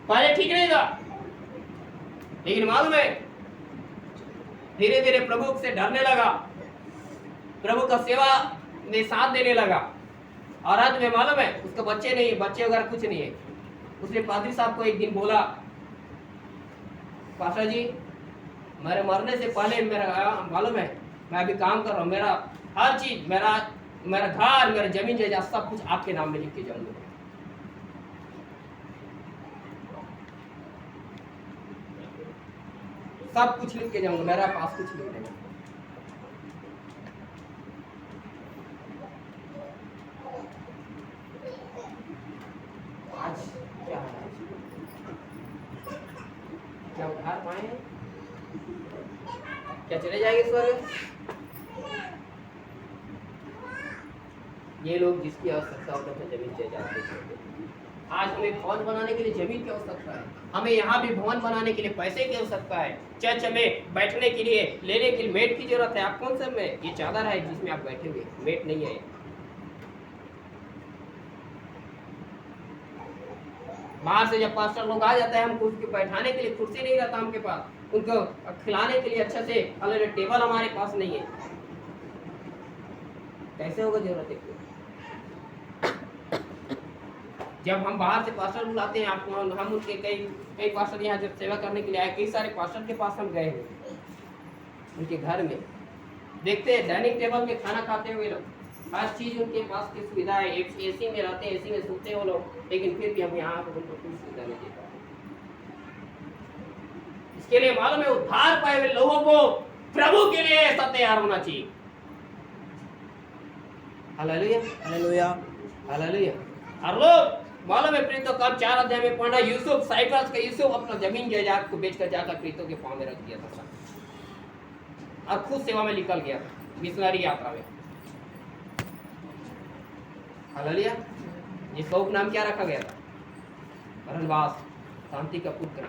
Speaker 1: पहले ठीक नहीं था, लेकिन मालूम है धीरे धीरे प्रभु से डरने लगा, प्रभु का सेवा में साथ देने लगा, और अंत में मालूम है उसके बच्चे नहीं, बच्चे वगैरह कुछ नहीं है। उसने पादरी साहब को एक दिन बोला, पास्टर जी मेरे मरने से पहले मेरा मालूम है मैं अभी काम कर रहा हूँ, मेरा हर चीज, मेरा घर, मेरा जमीन जायदाद सब कुछ आपके नाम में लिख के जाऊंगा। सब कुछ लिख के जाऊंगा, मेरा पास कुछ नहीं रहेगा। आज क्या है? क्या उधार पाए हैं? क्या चले जाएंगे स्वर्ग? ये लोग जिसकी आवश्यकता होता है जमीन जायदाद बेचते। आज हमें भवन बनाने के लिए जमीन की आवश्यकता है, हमें यहाँ भी भवन बनाने के लिए पैसे की आवश्यकता है, चर्च में बैठने के लिए लेने के लिए मेट की जरूरत है। आप कौन सा में ये चादर है जिसमें आप बैठे हुए, मेट नहीं है। बाहर से जब पास्टर लोग आ जाते हैं, हमको उसके बैठाने के लिए कुर्सी नहीं रहता हमके पास, उनको खिलाने के लिए अच्छा से अलग टेबल हमारे पास नहीं है, कैसे होगा जरूरत है? जब हम बाहर से पास्टर बुलाते हैं, आपको हम उनके कई पास्टर यहाँ जब सेवा करने के लिए आए, कई सारे पास्टर के पास हम गए हैं, उनके घर में देखते हैं डाइनिंग टेबल में खाना खाते हुए लोग, हर चीज उनके पास की सुविधा है, एसी में रहते हैं, एसी में सोते हैं वो लोग, लेकिन फिर भी हम यहाँ पर उनको कोई सुविधा नहीं दे पाते। इसके लिए मालूम है उद्धार पाए हुए लोगों को प्रभु के लिए ऐसा तैयार होना चाहिए। Hallelujah,
Speaker 3: hallelujah,
Speaker 1: hallelujah. और लोग मालूम है प्रीतो काम 4 अध्याय में पढ़ना, यूसुफ साइप्रस का यूसुफ अपना जमीन जायदाद को बेचकर जाकर प्रीतो के पांव में रख दिया था और खुद सेवा में निकल गया था मिशनरी यात्रा में। हालेलुया। जिसका उपनाम क्या रखा गया था? बरनबास, शांति का पुत्र।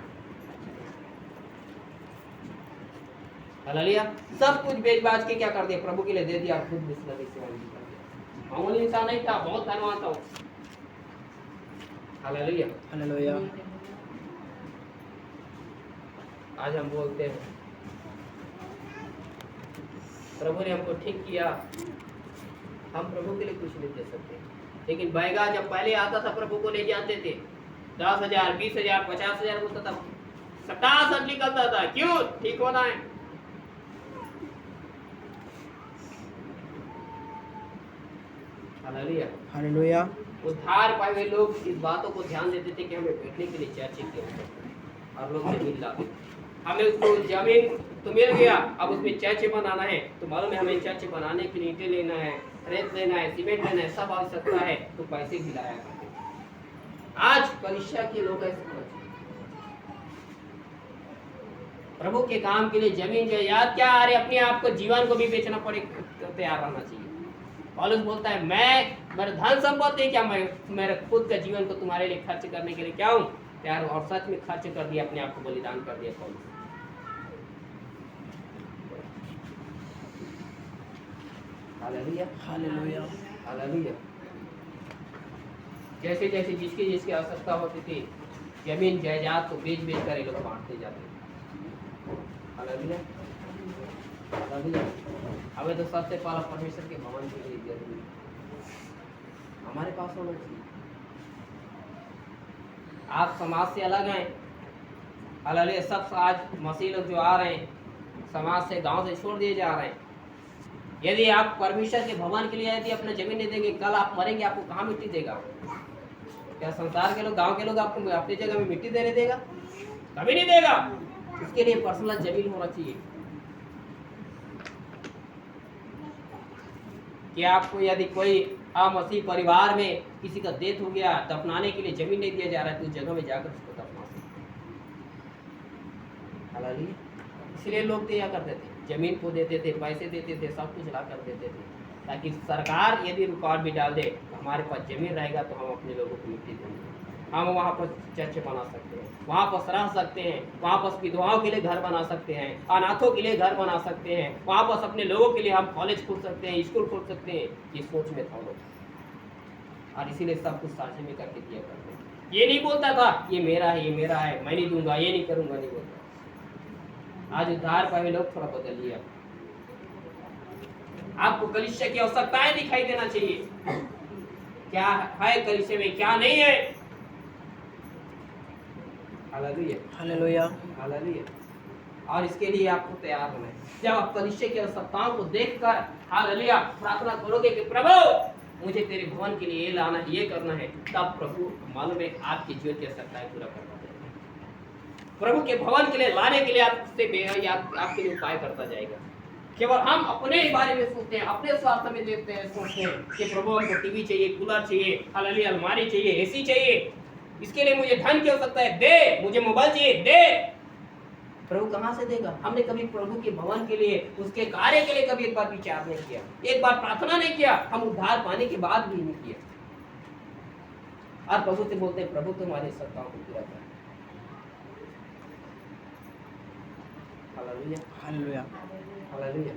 Speaker 1: हालेलुया। सब कुछ बेच बाज के क्या कर दिया? प्रभु के लिए दे दिया, खुद मिशनरी सेवा में निकल गया। मामूली इंसान नहीं था, बहुत धनवान था। Hallelujah,
Speaker 3: hallelujah.
Speaker 1: आज हम बोलते हैं प्रभु ने हमको ठीक किया, हम प्रभु के लिए कुछ नहीं दे सकते, लेकिन बैगा जब पहले आता था प्रभु को ले जाते थे, 10,000 20,000 50,000 होता था, सटासट निकलता था। क्यों? ठीक होना है। Hallelujah,
Speaker 3: hallelujah.
Speaker 1: उद्धार पाए हुए लोग इस बातों को ध्यान देते थे कि हमें बैठने के लिए चर्च की आवश्यकता है, और लोग जमीन लाते। हमें उसको जमीन तो मिल गया, अब उसमें चर्च बनाना है, तो मालूम है हमें चर्च बनाने के लिए ईंटें लेना है, रेत लेना है, सीमेंट लेना है, सब आवश्यकता है, तो पैसे भी लाया करते। आज कलीसिया के लोग ऐसे प्रभु के काम के लिए जमीन जायदाद क्या, अरे अपने आप को जीवन को भी बेचना पड़े, तैयार रहना चाहिए। पौलुस बोलता है मैं मेरा धन संपत्ति क्या, मैं मेरे खुद का जीवन को तुम्हारे लिए खर्च करने के लिए क्या हूँ तैयार और सच में खर्च कर दिया, अपने आप को बलिदान कर दिया पौलुस। Hallelujah,
Speaker 3: hallelujah.
Speaker 1: हालेलुया। जैसे जैसे जिसकी जिसकी आवश्यकता होती थी, जमीन जायदाद को बेच बेच कर ये लोग बांटते जाते। Hallelujah, hallelujah. हमें तो सबसे पहला परमेश्वर के भवन के लिए जरूरी हमारे पास होना चाहिए। आप समाज से अलग हैं, हालेलुया। सब आज मसीह लोग जो आ रहे हैं, समाज से, गांव से छोड़ दिए जा रहे हैं। यदि आप परमेश्वर के भवन के लिए यदि अपना जमीन नहीं देंगे, कल आप मरेंगे, आपको कहाँ मिट्टी देगा? क्या संसार के लोग, गांव के लोग आपको अपनी जगह में मिट्टी देने देगा? कभी नहीं देगा। उसके लिए पर्सनल जमीन होना चाहिए। कि आपको यदि कोई मसीह परिवार में किसी का डेथ हो गया, दफनाने के लिए जमीन नहीं दिया जा रहा है, तो उस जगह में जाकर उसको दफना सकते। हालेलुया। इसलिए लोग दिया करते थे, जमीन को देते थे, पैसे देते थे, सब कुछ ला कर देते थे, ताकि सरकार यदि रुकावट भी डाल दे, हमारे पास जमीन रहेगा तो हम अपने लोगों को मिट्टी देंगे, हम वहाँ पर चर्च बना सकते हैं, वहाँ पर रह सकते हैं, वहाँ पर विधवाओं के लिए घर बना सकते हैं, अनाथों के लिए घर बना सकते हैं, वहाँ पर अपने लोगों के लिए हम कॉलेज खोल सकते हैं, स्कूल खोल सकते हैं। ये सोच में था लोग, और इसीलिए सब कुछ साझे में करके दिया करते हैं। ये नहीं बोलता था ये मेरा है, ये मेरा है, मैं नहीं दूंगा, ये नहीं करूंगा, नहीं बोलता। आज उद्धार पाए लोग थोड़ा बदल लिया। आपको कलीसिया की आवश्यकताएं दिखाई देना चाहिए, क्या है कलीसिया में, क्या नहीं है। Hallelujah,
Speaker 3: hallelujah.
Speaker 1: हालेलुया। और इसके लिए आपको तैयार होना है। जब आप कलीसिया की आवश्यकताओं को देखकर हालेलुया प्रार्थना करोगे कि प्रभु मुझे तेरे भवन के लिए ये लाना है, ये करना है, तब प्रभु मालूम है आपकी जीवन की आवश्यकताएं पूरा करता जाएगा। प्रभु के भवन के लिए लाने के लिए आपसे आपके लिए उपाय करता जाएगा। केवल हम अपने ही बारे में सोचते हैं, अपने स्वार्थ में देखते हैं, सोचते हैं कि प्रभु हमको टीवी चाहिए, कूलर चाहिए, हालेलुया अलमारी चाहिए, एसी चाहिए, इसके लिए मुझे धन की आवश्यकता है, दे, मुझे मोबाइल चाहिए, दे। प्रभु कहाँ से देगा? हमने कभी प्रभु के भवन के लिए, उसके कार्य के लिए कभी एक बार विचार नहीं किया, एक बार प्रार्थना नहीं किया, हम उद्धार पाने के बाद भी नहीं किया। और प्रभु से बोलते हैं प्रभु तुम्हारी आवश्यकताओं को पूरा कर। Hallelujah,
Speaker 3: hallelujah.
Speaker 1: हालेलुया।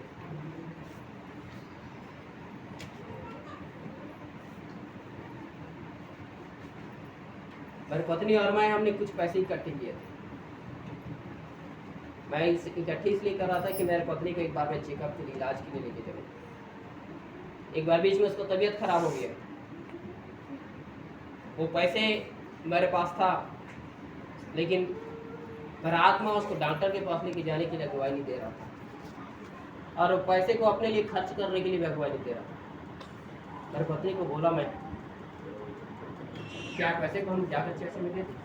Speaker 1: मेरी पत्नी और मैं हमने कुछ पैसे इकट्ठे किए थे। मैं इकट्ठे इसलिए कर रहा था कि मेरे पत्नी को एक बार मैं चेकअप के लिए, इलाज के लिए लेके चले। एक बार बीच में उसको तबीयत खराब हो गया, वो पैसे मेरे पास था, लेकिन मेरा आत्मा उसको डॉक्टर के पास लेके जाने के लिए अगुवाई नहीं दे रहा था, और पैसे को अपने लिए खर्च करने के लिए भी अगुवाई नहीं दे रहा था। मेरी पत्नी को बोला मैं, क्या पैसे को हम जाकर चर्च में देते?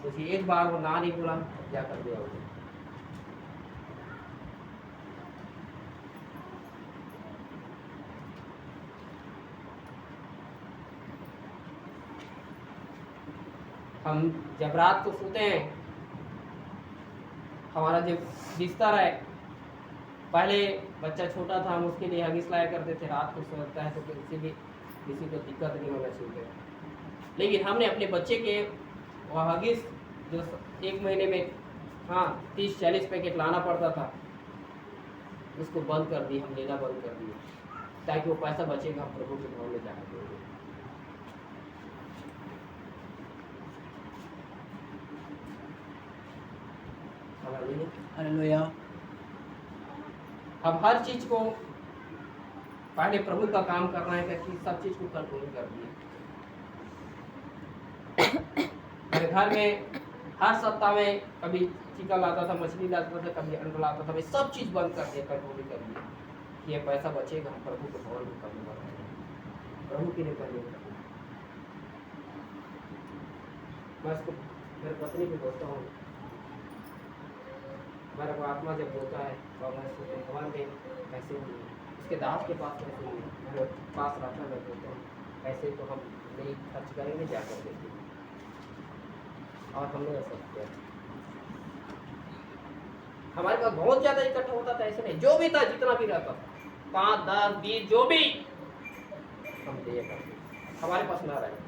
Speaker 1: तो एक बार वो ना नहीं बोला, क्या कर दिया उसे। हम जब रात को सोते हैं, हमारा जो बिस्तर है, पहले बच्चा छोटा था, हम उसके लिए हगिस लाया करते थे, रात को सोता है तो किसी को दिक्कत नहीं होना चाहिए। लेकिन हमने अपने बच्चे के वह हगिस जो 1 महीने में 30-40 पैकेट लाना पड़ता था, उसको बंद कर दी, हम लेना बंद कर दिए, ताकि वो पैसा बचेगा हम प्रभु के भवन में जाकर देंगे।
Speaker 3: हालेलुया।
Speaker 1: अब हर चीज को पहले प्रभु का काम करना है कि सब चीज को कंट्रोल कर दिए। मेरे घर में हर सप्ताह में कभी चिकन लाता था, मछली लाता था, कभी अंडा लाता था, मैं सब चीज बंद कर दिया, कंट्रोल कर दिया कि ये पैसा बचेगा हम प्रभु के भवन में करूँगा, प्रभु के लिए करूँगा। मैं उसको मेरे पत्नी को बोलता हूँ, मेरा को आत्मा जब बोलता है और मैं सोचता हूँ भगवान में पैसे नहीं है, उसके दास के पास पैसे नहीं है, मेरे पास रहता है, मैं बोलता हूँ पैसे तो हम नहीं खर्च करेंगे, जाकर देते हैं। और हमने ऐसा किया, हमारे पास बहुत ज़्यादा इकट्ठा होता था, ऐसे नहीं, जो भी था जितना भी रहता था, 5, 10, 20 जो भी, हम दिए करते, हमारे पास ना रहे।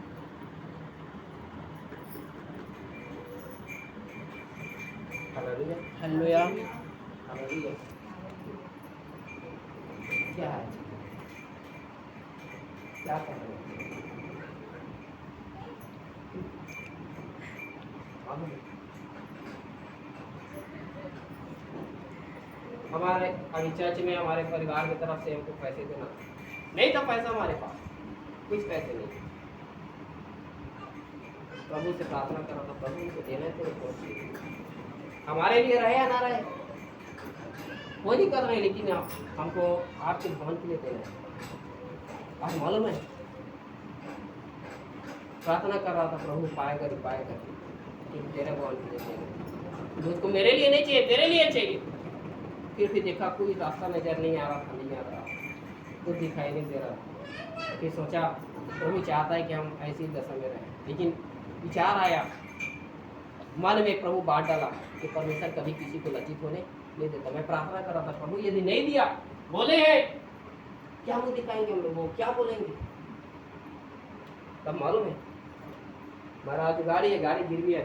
Speaker 1: Hallelujah,
Speaker 3: hallelujah.
Speaker 1: हालेलुया। क्या है, क्या कर रहे हैं? मालूम है? हमारे अभी चर्च में हमारे परिवार की तरफ से हमको पैसे देना नहीं था, पैसा हमारे पास कुछ पैसे नहीं थे। प्रभु से प्रार्थना करा था, प्रभु को देना तो हमारे लिए रहे या ना रहे वो नहीं कर रहे, लेकिन हमको आपके भवन के लिए देना है। आप मालूम है, प्रार्थना कर रहा था, प्रभु पाएगा कि तेरे भवन के लिए देना, मुझको मेरे लिए नहीं चाहिए, तेरे लिए चाहिए। फिर देखा कोई रास्ता नजर नहीं आ रहा था, नहीं आ रहा, कुछ दिखाई नहीं दे रहा। फिर सोचा प्रभु चाहता है कि हम ऐसी दशा में रहें, लेकिन विचार आया, मन में प्रभु बात डाला कि परमेश्वर कभी किसी को लज्जित होने नहीं देता। मैं प्रार्थना कर रहा था, प्रभु यदि नहीं दिया, बोले हैं क्या मुंह दिखाएंगे हम लोगों, क्या बोलेंगे? तब मालूम है हमारा जो गाड़ी है, गाड़ी गिर गया,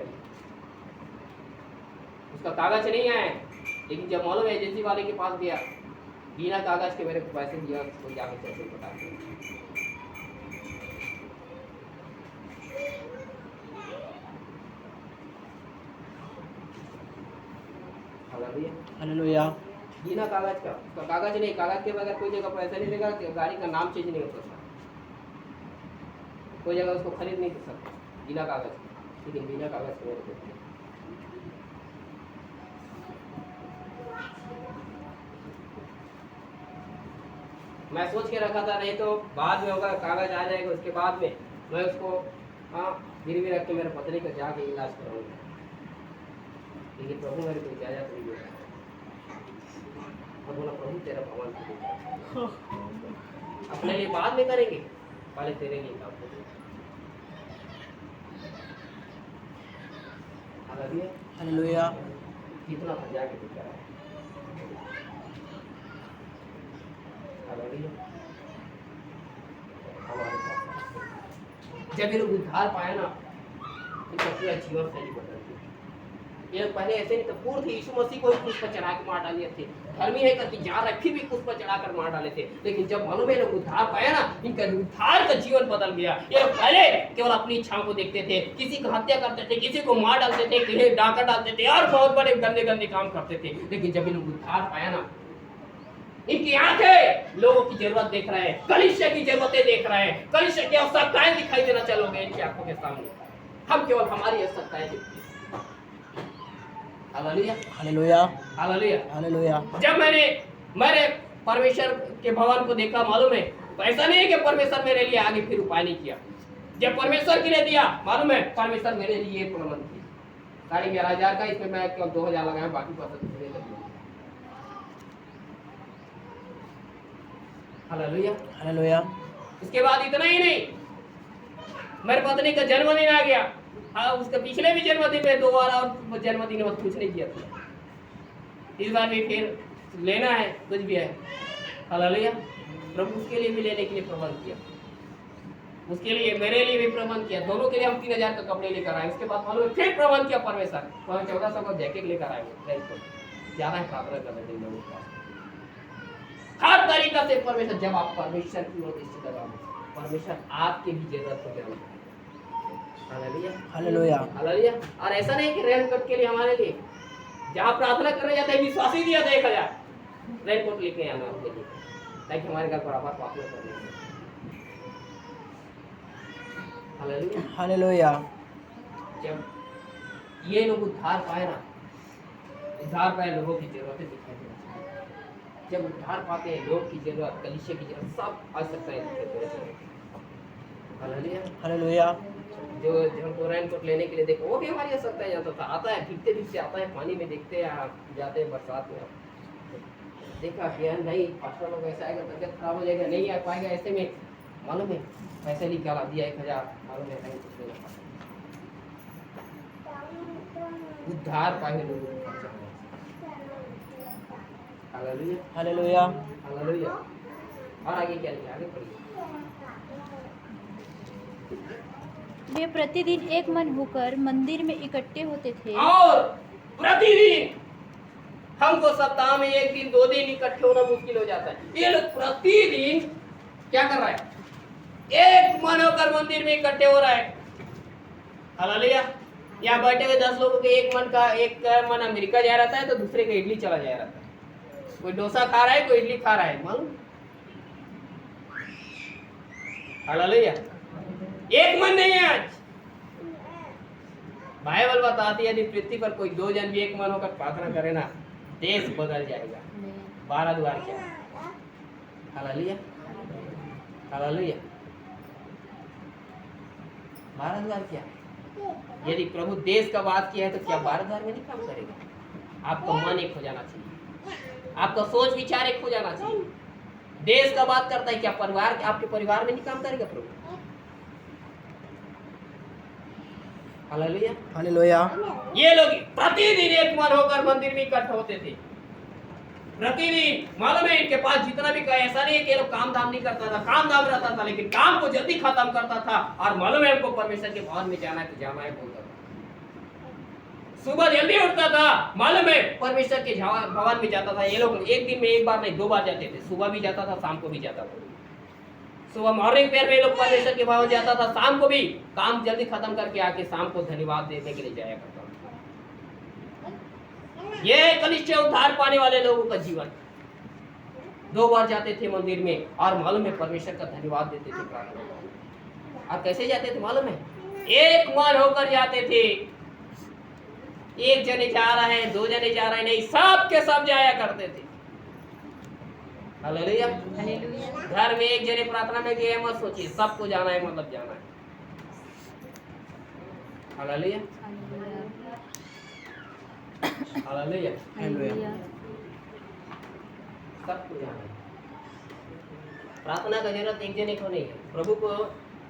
Speaker 1: उसका कागज नहीं आया, लेकिन जब मालूम है एजेंसी वाले के पास गया, बिना कागज के मेरे को पैसे दिया, तो जाकर पैसे बता दिया।
Speaker 3: हालेलुया।
Speaker 1: बिना कागज का, उसका कागज नहीं, कागज के बगैर कोई जगह पैसा नहीं देगा, गाड़ी का नाम चेंज नहीं हो सकता, कोई जगह उसको खरीद नहीं सकता बिना कागज के, लेकिन बिना कागज के मेरे को मैं सोच के रखा था, नहीं तो बाद में होगा, कागज आ जाएगा, उसके बाद में मैं उसको गिरवी रख के मेरे पत्नी का जाके इलाज कराऊंगा, लेकिन प्रभु मेरे को इजाजत नहीं देगा। और बोला प्रभु तेरा भगवान अपने लिए बाद में करेंगे, पहले तेरे लिए काम करेंगे।
Speaker 3: हालेलुया।
Speaker 1: कितना था जाके दिख रहा है। हमारे पास जब ये लोग उद्धार पाए ना, इनका पूरा जीवन शैली बदल गई। ये पहले ऐसे नहीं था, पूर्ण यीशु मसीह को ही क्रूस पर चढ़ा के मार डाले थे, धर्मी है करके जा रहे, फिर भी क्रूस पर चढ़ाकर मार डाले थे। लेकिन जब मालूम है लोग उद्धार पाया ना, इनका उद्धार का जीवन बदल गया। ये पहले केवल अपनी इच्छाओं को देखते थे, किसी को हत्या करते थे, किसी को मार डालते थे, किसी डाका डालते थे और बहुत बड़े गंदे गंदे काम करते थे। लेकिन जब ये लोग उद्धार पाया ना, इनकी आंखें लोगों की जरूरत देख रहे हैं, कलीसिया की जरूरतें देख रहे हैं, कलीसिया की आवश्यकताएं दिखाई देना चालू हो गई इनकी आंखों के सामने। हम केवल हमारी आवश्यकताएं देखते हैं। Hallelujah,
Speaker 3: hallelujah.
Speaker 1: Hallelujah,
Speaker 3: hallelujah.
Speaker 1: जब मैंने परमेश्वर के भवन को देखा, मालूम है तो ऐसा नहीं है कि परमेश्वर मेरे लिए आगे फिर उपाय नहीं किया। जब परमेश्वर के लिए दिया, मालूम है परमेश्वर मेरे लिए प्रबंध किया। 11,500 का, इसमें मैं केवल 2,000 लगाया, बाकी पैसा दूसरे लगे। Hallelujah,
Speaker 3: hallelujah.
Speaker 1: इसके बाद इतना ही नहीं, मेरे पत्नी का जन्मदिन आ गया। उसके पिछले भी जन्मदिन में 2 बार और जन्मदिन में कुछ नहीं किया था, इस बार भी फिर लेना है, कुछ भी है। हालेलुया, प्रभु उसके लिए भी लेने के लिए प्रबंध किया, उसके लिए मेरे लिए भी प्रबंध किया, दोनों के लिए हम 3,000 का कपड़े लेकर आए। उसके बाद मालूम फिर प्रबंध किया परमेश्वर, 1400 का जैकेट लेकर आए। ज्यादा प्रार्थना कर रहे थे, हर तरीका से परमेश्वर, जब आप परमेश्वर की ओर दृष्टि लगाओगे, परमेश्वर आपके भी जरूरत को जानता है। Hallelujah,
Speaker 3: hallelujah.
Speaker 1: हालेलुया। और ऐसा नहीं कि रेनकोट के लिए हमारे लिए, जहाँ प्रार्थना करने जाते हैं विश्वासी दिया था 1,000 रेनकोट लेके आना आपके लिए, ताकि हमारे घर पर आवाज प्रार्थना करने। Hallelujah,
Speaker 3: hallelujah.
Speaker 1: जब ये लोग उद्धार पाए ना, उद्धार पाए लोगों की जरूरतें दिखाई देती हैं। जब उद्धार पाते हैं, लोग की जरूरत, कलीसिया की जरूरत, सब आवश्यकताएं दिखाई देती हैं। Hallelujah,
Speaker 3: hallelujah.
Speaker 1: जो हमको रेनकोट लेने के लिए देखो, वो भी हमारी आवश्यकता जाता था, आता है भीगते भीगते आता है, पानी में देखते हैं, जाते हैं बरसात में, देखा कि नहीं पास्टर लोग ऐसा आएगा, तबियत खराब हो जाएगा, नहीं आ पाएगा, ऐसे में मालूम है पैसे निकाला दिया 1,000, मालूम है नहीं कुछ लेना पड़ा। उद्धार पाए लोगों को खर्चा है। Hallelujah,
Speaker 3: hallelujah.
Speaker 1: हालेलुया। और आगे क्या लिखा, आगे पढ़िए।
Speaker 2: वे प्रतिदिन एक मन होकर मंदिर में इकट्ठे होते थे
Speaker 1: और प्रतिदिन, हमको सप्ताह में एक दिन 2 दिन इकट्ठे होना मुश्किल हो जाता है, ये लोग प्रतिदिन क्या कर रहा है, एक मन होकर मंदिर में इकट्ठे हो रहा है। हालेलुया। यहाँ बैठे हुए 10 लोगों के एक मन अमेरिका जा रहा है, तो दूसरे का इडली चला जा रहा है। कोई डोसा खा रहा है, कोई इडली खा रहा है, मालूम। हालेलुया। एक मन नहीं है आज। बाइबल बताती है यदि पृथ्वी पर कोई 2 जन भी एक मन होकर प्रार्थना करे ना, देश बदल जाएगा। 12 द्वार क्या, हालेलुया, हालेलुया। 12 द्वार क्या, यदि प्रभु देश का बात किया है तो क्या 12 द्वार में नहीं काम करेगा। आपका मन एक हो जाना चाहिए, आपका सोच विचार एक हो जाना चाहिए। देश का बात करता है, क्या परिवार, आपके परिवार में नहीं काम करेगा प्रभु। Hallelujah,
Speaker 3: hallelujah.
Speaker 1: ये लोग प्रतिदिन एक मन होकर मंदिर में इकट्ठे होते थे। प्रतिदिन, मालूम है इनके पास जितना भी ऐसा नहीं है कि लोग काम धाम नहीं करता था, काम धाम रहता था, लेकिन काम को जल्दी खत्म करता था। और मालूम है उनको परमेश्वर के भवन में जाना है तो जाना है बोलता था। सुबह जल्दी उठता था, मालूम है परमेश्वर के भवन में जाता था। ये लोग एक दिन में एक बार नहीं 2 बार जाते थे, सुबह भी जाता था, शाम को भी जाता था। सुबह मॉर्निंग प्रेयर में लोग परमेश्वर के भवन जाता था, शाम को भी काम जल्दी खत्म करके आके शाम को धन्यवाद देने के लिए जाया करता था। ये कनिष्ठ उद्धार पाने वाले लोगों का जीवन। 2 बार जाते थे मंदिर में और मालूम है परमेश्वर का धन्यवाद देते थे, प्रार्थना। और कैसे जाते थे मालूम है, एक मन होकर जाते थे। एक जने जा रहा है, 2 जने जा रहे हैं, नहीं, सब के सब जाया करते थे। हालेलुया। घर में एक जने प्रार्थना में गए मत सोचिए, सबको जाना है मतलब जाना है। Hallelujah, hallelujah,
Speaker 3: hallelujah.
Speaker 1: सबको जाना है। प्रार्थना का जरूरत एक जने को नहीं है, प्रभु को।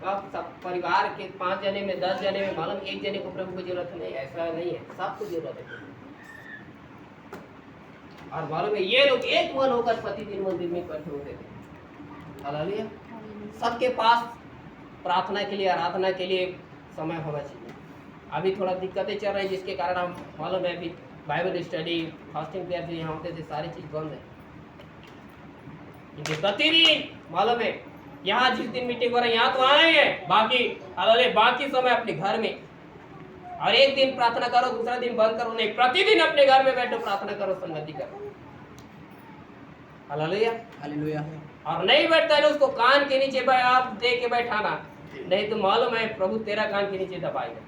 Speaker 1: आप सब परिवार के 5 जने में 10 जने में मालूम एक जने को प्रभु को जरूरत नहीं, ऐसा नहीं है, सबको जरूरत है। और मालूम है ये लोग एक मन होकर प्रतिदिन मंदिर में इकट्ठे होते थे। हालेलुया। सबके पास प्रार्थना के लिए, आराधना के लिए समय होना चाहिए। अभी थोड़ा दिक्कतें चल रही है, जिसके कारण हम मालूम है अभी बाइबल स्टडी, फास्टिंग प्रेयर जो यहाँ होते थे, सारी चीज बंद है। क्योंकि प्रतिदिन मालूम है यहाँ जिस दिन मीटिंग हो रहा है यहाँ तो आए हैं, बाकी समय अपने घर में। और एक दिन प्रार्थना करो, दूसरा दिन बंद करो, नहीं, प्रतिदिन अपने घर में बैठो, प्रार्थना करो, संगति करो। Hallelujah, hallelujah. और नहीं बैठता है उसको कान के नीचे आप दे के बैठाना, नहीं तो मालूम है प्रभु तेरा कान के नीचे दबाएगा।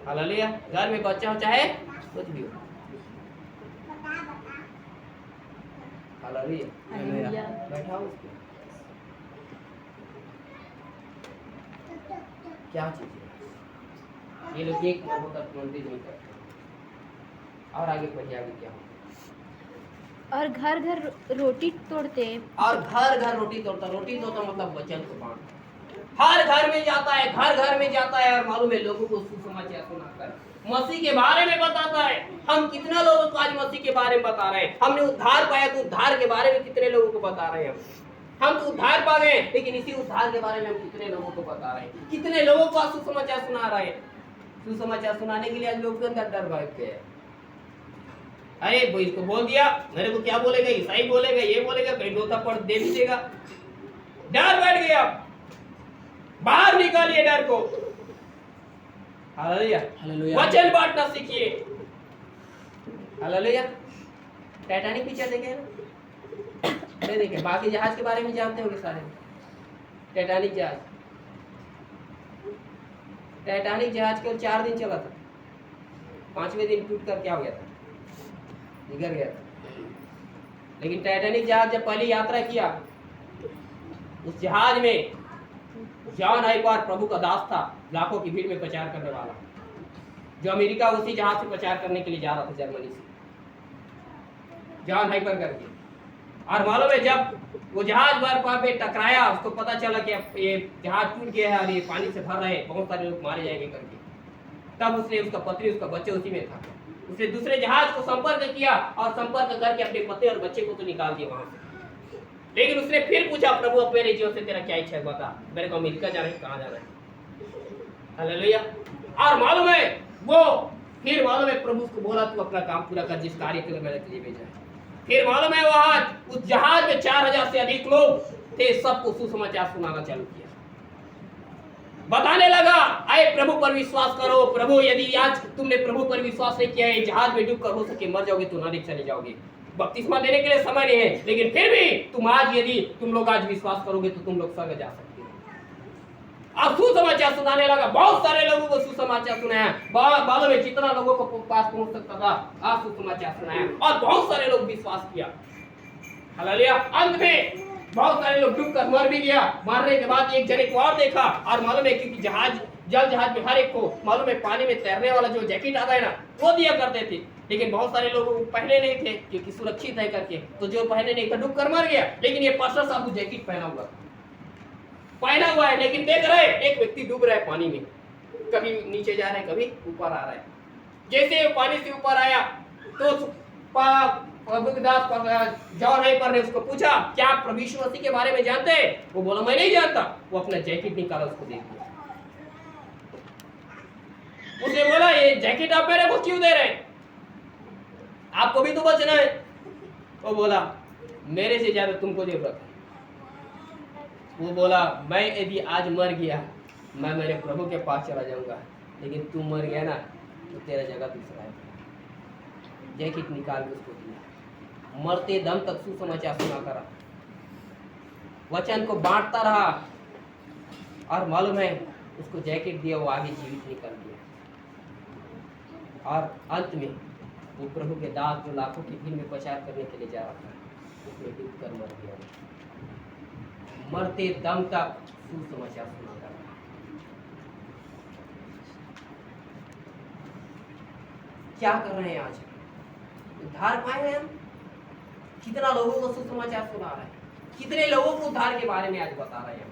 Speaker 1: हालेलुया। घर में बच्चा हो चाहे कुछ भी हो। Hallelujah,
Speaker 3: hallelujah.
Speaker 1: बैठाओ उसको। क्या चीज है, ये लोग एक मन होकर मंदिर नहीं करते। और आगे बढ़िए, आगे क्या हो,
Speaker 2: और घर घर रोटी तोड़ते,
Speaker 1: और घर घर रोटी तोड़ता। रोटी तोड़ता मतलब वचन को बांटता। हर घर में जाता है, घर घर में जाता है, और मालूम है लोगों को सुसमाचार सुनाकर मसीह के बारे में बताता है। हम कितना लोगों को आज मसीह के बारे में बता रहे हैं। हमने उद्धार पाया तो उद्धार के बारे में कितने लोगों को बता रहे हैं। हम तो उद्धार पा गए, लेकिन इसी उद्धार के बारे में हम कितने लोगों को बता रहे हैं, कितने लोगों को सुसमाचार सुना रहे हैं। सुसमाचार सुनाने के लिए आज लोगों के अंदर डर बैठ गया है। अरे वो इसको बोल दिया, मेरे को क्या बोलेगा, ईसाई बोलेगा, ये बोलेगा, कहीं 2 थप्पड़ दे भी देगा। डर बैठ गया, बाहर निकालिए डर को। Hallelujah,
Speaker 3: hallelujah.
Speaker 1: वचन बांटना सीखिए। हालेलुया। टाइटैनिक पिक्चर देखे ना? नहीं देखे? बाकी जहाज के बारे में जानते होंगे सारे। टाइटैनिक जहाज, टाइटैनिक जहाज केवल 4 दिन चला था, 5वें दिन टूट कर क्या हो गया था, बिगड़ गया था। लेकिन टाइटैनिक जहाज जब पहली यात्रा किया, उस जहाज में जॉन हाइपर प्रभु का दास था, लाखों की भीड़ में प्रचार करने वाला, जो अमेरिका उसी जहाज से प्रचार करने के लिए जा रहा था, जर्मनी से, जॉन हाइपर करके। और मालूम है जब वो जहाज बर्फ पे टकराया, उसको पता चला कि ये जहाज टूट गया है और ये पानी से भर रहे हैं, बहुत सारे लोग मारे जाएंगे करके। तब उसने, उसका पत्नी, उसका बच्चे उसी में था, उसने दूसरे जहाज को संपर्क किया और संपर्क करके अपने पति और बच्चे को तो निकाल दिया वहां से। लेकिन उसने फिर पूछा, प्रभु अब मेरे जीवन से तेरा क्या इच्छा है बता, मेरे को अमेरिका जाना है, कहाँ जाना है? हालेलुया। और मालूम है वो फिर मालूम है प्रभु उसको बोला तू अपना काम पूरा कर जिस कार्य के लिए मैंने तुझे भेजा है। फिर मालूम है वहां उस जहाज में 4000 से अधिक लोग थे, सबको सुसमाचार सुनाना चालू किया। बताने लगा, आए प्रभु पर विश्वास करो, प्रभु यदि आज तुमने प्रभु पर विश्वास नहीं किया है, जहाज में डूब कर हो सके मर जाओगे तो नरक चले जाओगे। बपतिस्मा देने के लिए समय नहीं है, लेकिन फिर भी तुम आज यदि तुम लोग आज विश्वास करोगे तो तुम लोग स्वर्ग जा सकते हो। अब सुसमाचार सुनाने लगा, बहुत सारे लोगों को सुसमाचार सुनाया, बालों में जितना लोगों को पास पहुंच सकता था आज सुसमाचार सुनाया और बहुत सारे लोग विश्वास किया। हालेलुया। अंत में बहुत सारे लोग डूब कर मर भी गया। मरने के बाद एक जने को और देखा और मालूम है क्योंकि जल जहाज में हर एक को मालूम है पानी में तैरने वाला जो जैकेट आता है ना वो दिया करते थे, लेकिन बहुत सारे लोग पहने नहीं थे क्योंकि सुरक्षित है करके, तो जो पहने नहीं था डूब कर मर गया। लेकिन ये पास्टर साहब जैकेट पहना हुआ है, लेकिन देख रहे एक व्यक्ति डूब रहा है पानी में, कभी नीचे जा रहा है कभी ऊपर आ रहा है। जैसे पानी से ऊपर आया तो जॉन हाइपर ने उसको पूछा, क्या आप प्रभु यीशु मसीह के बारे में जानते हैं? वो बोला मैं नहीं जानता। वो अपना जैकेट निकाला, उसको दे दिया। उसने बोला ये जैकेट आप मेरे को क्यों दे रहे हैं? आपको भी तो बचना है। वो बोला मेरे से ज्यादा तुमको जरूरत है। वो बोला मैं यदि आज मर गया मैं मेरे प्रभु के पास चला जाऊंगा, लेकिन तू मर गया ना तो तेरा जगह दूसरा है। जैकेट निकाल के उसको दिया। मरते दम तक सुसमाचार सुनाता रहा, वचन को बांटता रहा और मालूम है उसको जैकेट दिया, वो आगे जीवित निकल गया। और अंत में वो प्रभु के दास जो लाखों की भीड़ में प्रचार करने के लिए जा रहा था उसमें डूब कर मर गया। मरते दम तक सुसमाचार सुनाता रहा। क्या कर रहे हैं आज? उद्धार पाए हैं हम? कितना लोगों को सुसमाचार सुना रहे हैं, कितने लोगों को उद्धार के बारे में आज बता रहे हैं।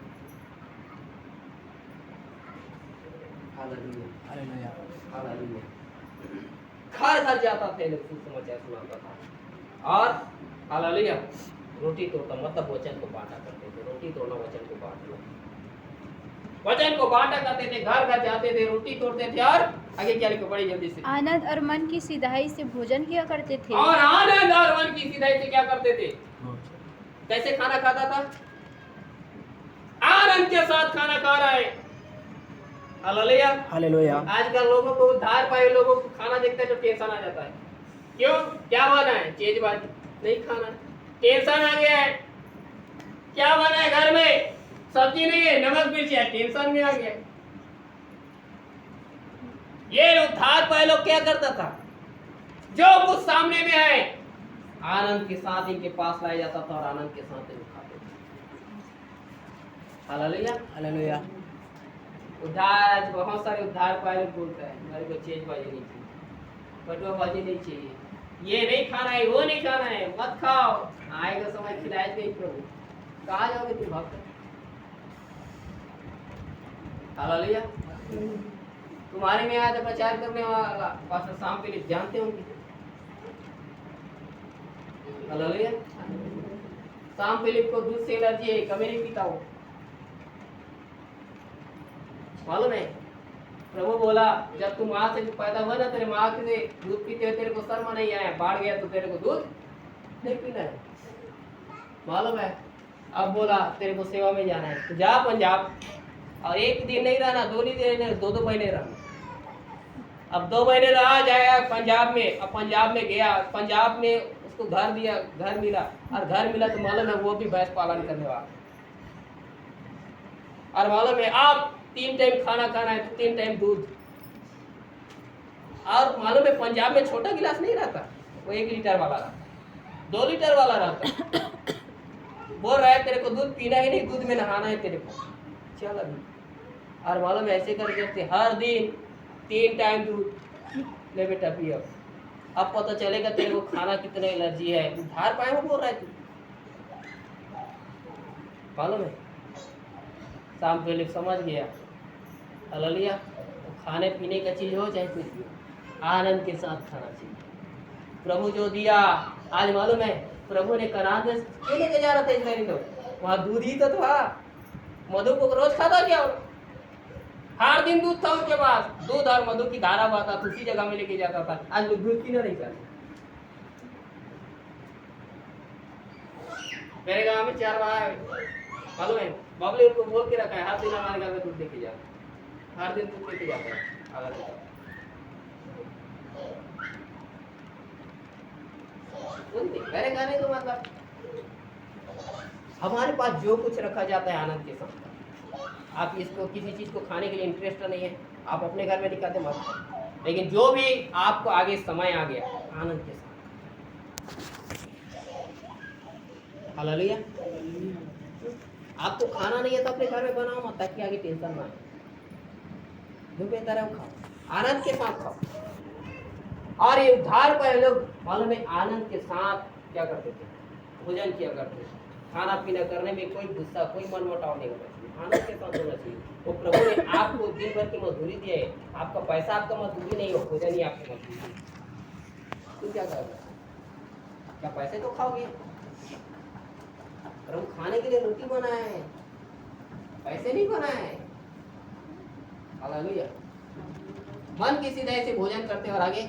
Speaker 1: Hallelujah,
Speaker 3: hallelujah,
Speaker 1: hallelujah. घर घर जाता थे लोग सुसमाचार सुनाता था और हालेलुया रोटी तोड़ता, मतलब वचन को बांटा करते थे। रोटी तोड़ना वचन को बांटना, वचन को बांटा करते थे, घर घर जाते थे, रोटी तोड़ते थे और आगे क्या लिखो बड़ी जल्दी से,
Speaker 2: आनंद और मन की सिधाई से भोजन किया करते थे।
Speaker 1: और आनंद और मन की सिधाई से क्या करते थे? कैसे खाना खाता था? आनंद के साथ खाना खा रहा है। Hallelujah,
Speaker 3: hallelujah.
Speaker 1: आजकल लोगों को उद्धार पाए लोगों को खाना देखते हैं तो टेंशन आ जाता है। क्यों? क्या बना है? चीजबाजी नहीं खाना, टेंशन आ गया है। क्या बना है घर में? सब्जी नहीं है, नमक मिर्ची है, टेंशन में आ गया। ये उद्धार पाए लोग क्या करता था? जो कुछ सामने में है आनंद के साथ इनके पास लाया जाता था और आनंद के साथ इनको खाते थे। Hallelujah,
Speaker 3: hallelujah.
Speaker 1: उद्धार बहुत सारे उद्धार पाए लोग बोलते हैं मेरे को चीजबाजी नहीं चाहिए, बटुआबाजी नहीं चाहिए, ये नहीं खाना है, वो नहीं खाना है, मत खाओ, आएगा समय खिलाए नहीं प्रभु। कहाँ जाओगे तुम भक्त? हालेलुया। तुम्हारे में आज प्रचार करने वाला पास्टर शाम के लिए जानते होंगे। हालेलुया। शाम फिलिप को दूध से एलर्जी है, कभी नहीं पीता वो, मालूम है? प्रभु बोला जब तुम माँ से पैदा हुआ ना तेरे माँ से दूध पीते हुए तेरे को शर्म नहीं आया, बाढ़ गया तो तेरे को दूध नहीं पीना है, मालूम है? अब बोला तेरे को सेवा में जाना है तो जा पंजाब, और एक दिन नहीं रहना, 2 दिन नहीं, 2 महीने रहना। अब 2 महीने रहा, जाया पंजाब में, अब पंजाब में गया, पंजाब में उसको घर दिया, घर मिला, और घर मिला तो मालूम है वो भी भैंस पालन करने वाला, और मालूम है आप 3 टाइम खाना खाना है तो 3 टाइम दूध, और मालूम है पंजाब में छोटा गिलास नहीं रहता, वो 1 लीटर वाला रहता, 2 लीटर वाला रहता। बोल रहा है तेरे को दूध पीना ही नहीं, दूध में नहाना है तेरे को, चल अभी। और मालूम ऐसे कर करते हर दिन 3 टाइम दूध ले बेटा पियो, अब पता चलेगा तेरे को खाना कितना एलर्जी है। उद्धार पाए हो बोल रहा है तू, मालूम है? शाम पहले समझ गया। हालेलुया। खाने पीने का चीज हो चाहे कुछ भी हो, आनंद के साथ खाना चाहिए। प्रभु जो दिया आज मालूम है प्रभु ने कनान देश क्यों लेके जा रहा था इस्राएली लोग? वहां दूध ही तो था। मधु को रोज खाता क्या? हर दिन दूध था उनके पास, दूध और मधु की धारा बहता था, उसी जगह में लेके जाता था। आज लोग दूध पीना नहीं चाहते। मेरे गांव में 4 भाई मालूम है, बाबले उनको बोल के रखा है हर दिन हमारे घर में दूध लेके जाओ, हर दिन दूध लेके जाता है। मेरे कहने का मतलब हमारे पास जो कुछ रखा जाता है आनंद के साथ, आप इसको किसी चीज को खाने के लिए इंटरेस्ट नहीं है, आप अपने घर में दिखाते मत, लेकिन जो भी आपको आगे समय आ गया आनंद के साथ। हालेलुया। आपको खाना नहीं है तो अपने घर में बनाओ मत, ताकि आगे टेंशन ना आए। जो बेहतर है वो खाओ, आनंद के साथ खाओ। और ये उद्धार पाए लोग मालूम है आनंद के साथ क्या करते थे? भोजन किया करते थे। खाना पीना करने में कोई गुस्सा, कोई मनमुटाव नहीं होना चाहिए, आनंद के साथ होना चाहिए। वो प्रभु ने आपको दिन भर की मजदूरी दी है, आपका पैसा आपका मजदूरी नहीं हो, भोजन ही आपकी मजदूरी। तुम क्या करोगे? क्या पैसे तो खाओगे? प्रभु खाने के लिए रोटी बनाए हैं, पैसे नहीं बनाए। हालेलुया। मन की सीधाई से भोजन करते और आगे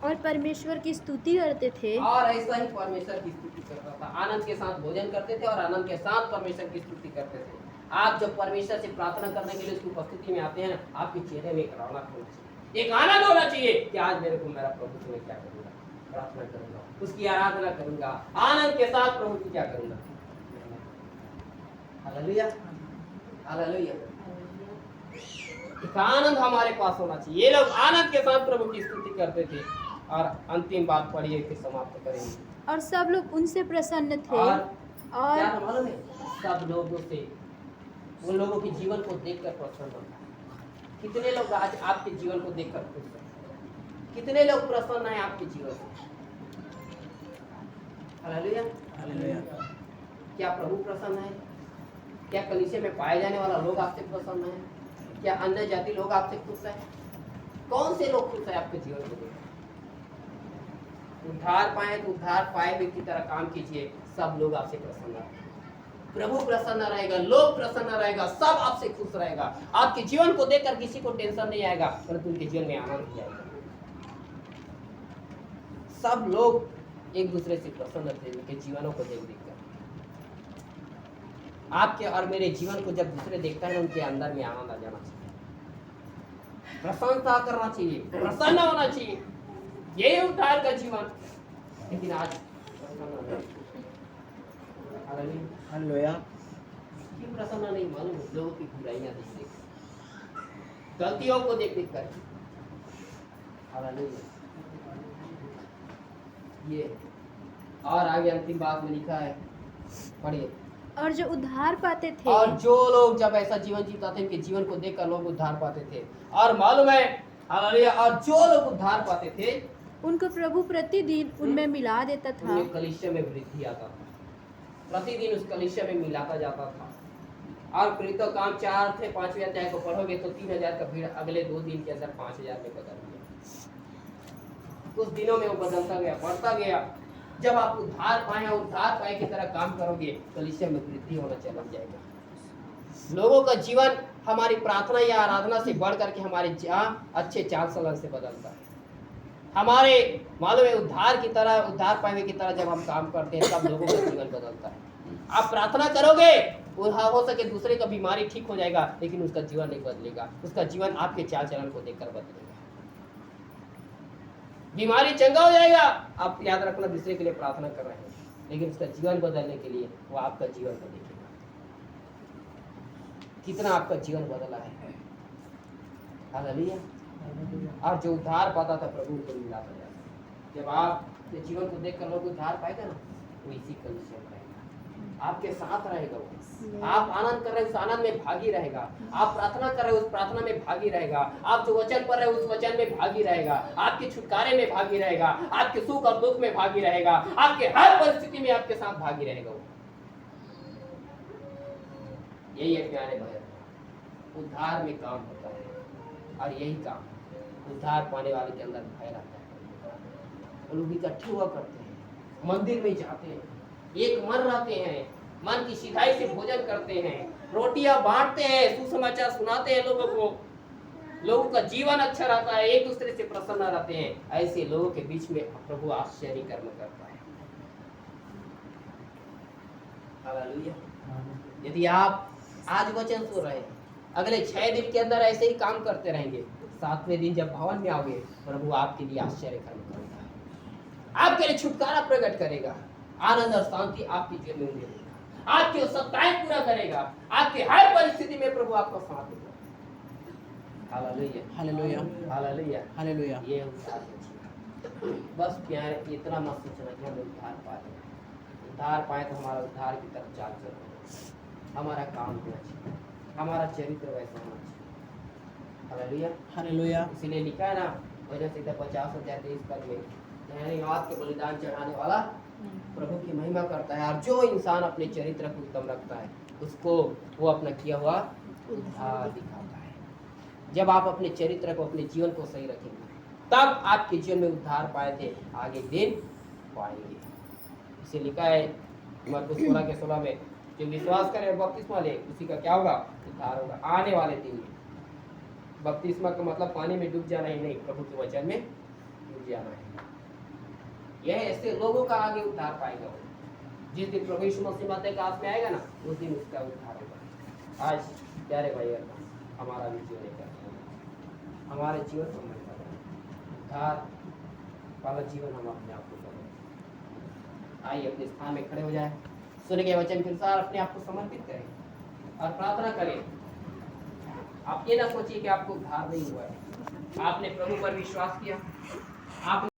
Speaker 2: और परमेश्वर की स्तुति करते थे।
Speaker 1: और ऐसा ही परमेश्वर की स्तुति करता था। आनंद के साथ भोजन करते थे और आनंद के साथ परमेश्वर की स्तुति करते थे। आप जब परमेश्वर से प्रार्थना करने के लिए उसकी उपस्थिति में आते हैं, आपके चेहरे में एक रौनक होनी चाहिए, एक आनंद होना चाहिए कि आज मेरे को मेरा प्रभु से मैं क्या करूंगा, प्रार्थना करूंगा, उसकी आराधना करूंगा, आनंद के साथ प्रभु की क्या करूंगा। Hallelujah, hallelujah. एक आनंद हमारे पास होना चाहिए। ये लोग आनंद के साथ प्रभु की स्तुति करते थे। और अंतिम बात पढ़िए, फिर समाप्त करेंगे।
Speaker 2: और सब लोग उनसे प्रसन्न थे।
Speaker 1: और
Speaker 2: और
Speaker 1: क्या मालूम है, सब लोगों से उन लोगों के जीवन को देखकर प्रसन्न होता। कितने लोग आज आपके जीवन को देखकर खुश हैं? कितने लोग प्रसन्न हैं आपके जीवन से? Hallelujah,
Speaker 3: hallelujah.
Speaker 1: क्या प्रभु प्रसन्न है? क्या कलीसिया में पाए जाने वाला लोग आपसे प्रसन्न है? क्या अन्य जाति लोग आपसे खुश है? कौन से लोग खुश है आपके जीवन को देखकर? उद्धार पाए तो उद्धार पाए व्यक्ति की तरह काम कीजिए, सब लोग आपसे प्रसन्न रहेंगे। प्रभु प्रसन्न रहेगा, लोग प्रसन्न रहेगा, सब आपसे खुश रहेगा। आपके जीवन को देखकर किसी को टेंशन नहीं आएगा, परंतु उनके जीवन में आनंद ही आएगा। सब लोग एक दूसरे से प्रसन्न थे उनके जीवनों को देख देखकर। आपके और मेरे जीवन को जब दूसरे देखता है, उनके अंदर में आनंद आ जाना चाहिए, प्रसन्नता करना चाहिए, प्रसन्न होना चाहिए। यही उद्धार का जीवन। लेकिन आज
Speaker 3: हालेलुया।
Speaker 1: क्यों प्रसन्न नहीं? मालूम लोगों की बुराइयां देख देख, गलतियों को देख देख कर। हालेलुया। ये और आगे अंतिम बात में लिखा है, पढ़िए।
Speaker 2: और जो उद्धार पाते थे,
Speaker 1: और जो लोग जब ऐसा जीवन जीता थे, उनके जीवन को देखकर लोग उद्धार पाते थे। और मालूम है, हालेलुया, और जो लोग उद्धार पाते थे
Speaker 2: उनको प्रभु प्रतिदिन उनमें मिला देता था।
Speaker 1: उनके कलीसिया में वृद्धि आता था, प्रतिदिन उस कलीसिया में मिलाता जाता था। और प्रेरितों काम 4 थे, 5वें अध्याय को पढ़ोगे तो 3000 का भीड़ अगले 2 दिन के अंदर 5000 में बदल गया। कुछ दिनों में वो बदलता गया, बढ़ता गया। जब आप उद्धार पाए, उद्धार पाए की तरह काम करोगे, कलीसिया में वृद्धि होना चला जाएगा। लोगों का जीवन हमारी प्रार्थना या आराधना से बढ़ करके हमारे अच्छे चाल चलन से बदलता है। हमारे मालूम है उद्धार की तरह, उद्धार पाने की तरह जब हम काम करते हैं, तब लोगों का जीवन बदलता है। आप प्रार्थना करोगे, हो सके दूसरे का बीमारी ठीक हो जाएगा, लेकिन उसका जीवन नहीं बदलेगा। उसका जीवन आपके चाल चलन को देखकर बदलेगा। बीमारी चंगा हो जाएगा, आप याद रखना दूसरे के लिए प्रार्थना कर रहे हैं, लेकिन उसका जीवन बदलने के लिए वो आपका जीवन को देखेगा, कितना आपका जीवन बदला है। हालेलुया। और जो उद्धार पाता था प्रभु को मिलाता जाता। जब आप ये जीवन को देखकर लोग उद्धार पाएगा ना, वो इसी कलीसिया में रहेगा, आपके साथ रहेगा। वो आप आनंद कर रहे हैं, उस आनंद में भागी रहेगा। आप प्रार्थना कर रहे हो, उस प्रार्थना में भागी रहेगा। आप जो वचन पढ़ रहे हो, उस वचन में भागी रहेगा। आपके छुटकारे में भागी रहेगा, आपके सुख और दुख में भागी रहेगा, आपके हर परिस्थिति में आपके साथ भागी रहेगा। वो यही है प्यारे भाई, उद्धार में काम होता है। और यही काम उद्धार पाने वाले के अंदर भय रहता है। वो लोग इकट्ठे हुआ करते हैं, मंदिर में जाते हैं, एक मन रहते हैं, मन की सिधाई से भोजन करते हैं, रोटियां बांटते हैं, सुसमाचार सुनाते हैं लोगों को, लोगों का जीवन अच्छा रहता है, एक दूसरे से प्रसन्न रहते हैं। ऐसे लोगों के बीच में प्रभु आश्चर्य कर्म करता है। हालेलुया। यदि आप आज वचन सुन रहे हैं, अगले 6 दिन के अंदर ऐसे ही काम करते रहेंगे, 7वें दिन जब भवन में आओगे, प्रभु आपके लिए आश्चर्य कर्म करेगा, आपके लिए छुटकारा प्रकट करेगा, आनंद और शांति आपकी जीवन में मिलेगा, आपकी आवश्यकताएं पूरा करेगा, आपकी हर परिस्थिति में प्रभु आपका साथ देगा। Hallelujah,
Speaker 3: hallelujah,
Speaker 1: hallelujah,
Speaker 3: hallelujah.
Speaker 1: ये उद्धार है। बस प्यारे, इतना मत सोचना कि हम उद्धार पाए, उद्धार पाए तो हमारा उद्धार की तरफ चाल चल, हमारा काम होना चाहिए, हमारा चरित्र वैसा होना चाहिए। Hallelujah,
Speaker 3: hallelujah.
Speaker 1: इसलिए लिखा है ना वजह से 50 अध्याय 23 पद में, यानी आग के बलिदान चढ़ाने वाला प्रभु की महिमा करता है, और जो इंसान अपने चरित्र को उत्तम रखता है उसको वो अपना किया हुआ उद्धार दिखाता है। जब आप अपने चरित्र को, अपने जीवन को सही रखेंगे, तब आपके जीवन में उद्धार पाए थे, आगे दिन पाएंगे। इसे लिखा है मरकुस 16 के 16 में, जो विश्वास करे बपतिस्मा ले उसी का क्या होगा, उद्धार होगा आने वाले दिन में। बपतिस्मा का मतलब पानी में डूब जाना ही नहीं, प्रभु के वचन में डूब जाना है। यह ऐसे लोगों का आगे उद्धार पाएगा वो, जिस दिन प्रभु यीशु मसीह माता का हाथ में आएगा ना, उस दिन उसका उद्धार होगा। आज प्यारे भाई हमारा भी जीवन एक हमारे जीवन को उद्धार वाला जीवन हम अपने आप को करें। आइए अपने स्थान में खड़े हो जाए, सुने के वचन के अनुसार अपने आप को समर्पित करें और प्रार्थना करें। आप ये ना सोचिए कि आपको उद्धार नहीं हुआ है, आपने प्रभु पर विश्वास किया, आपने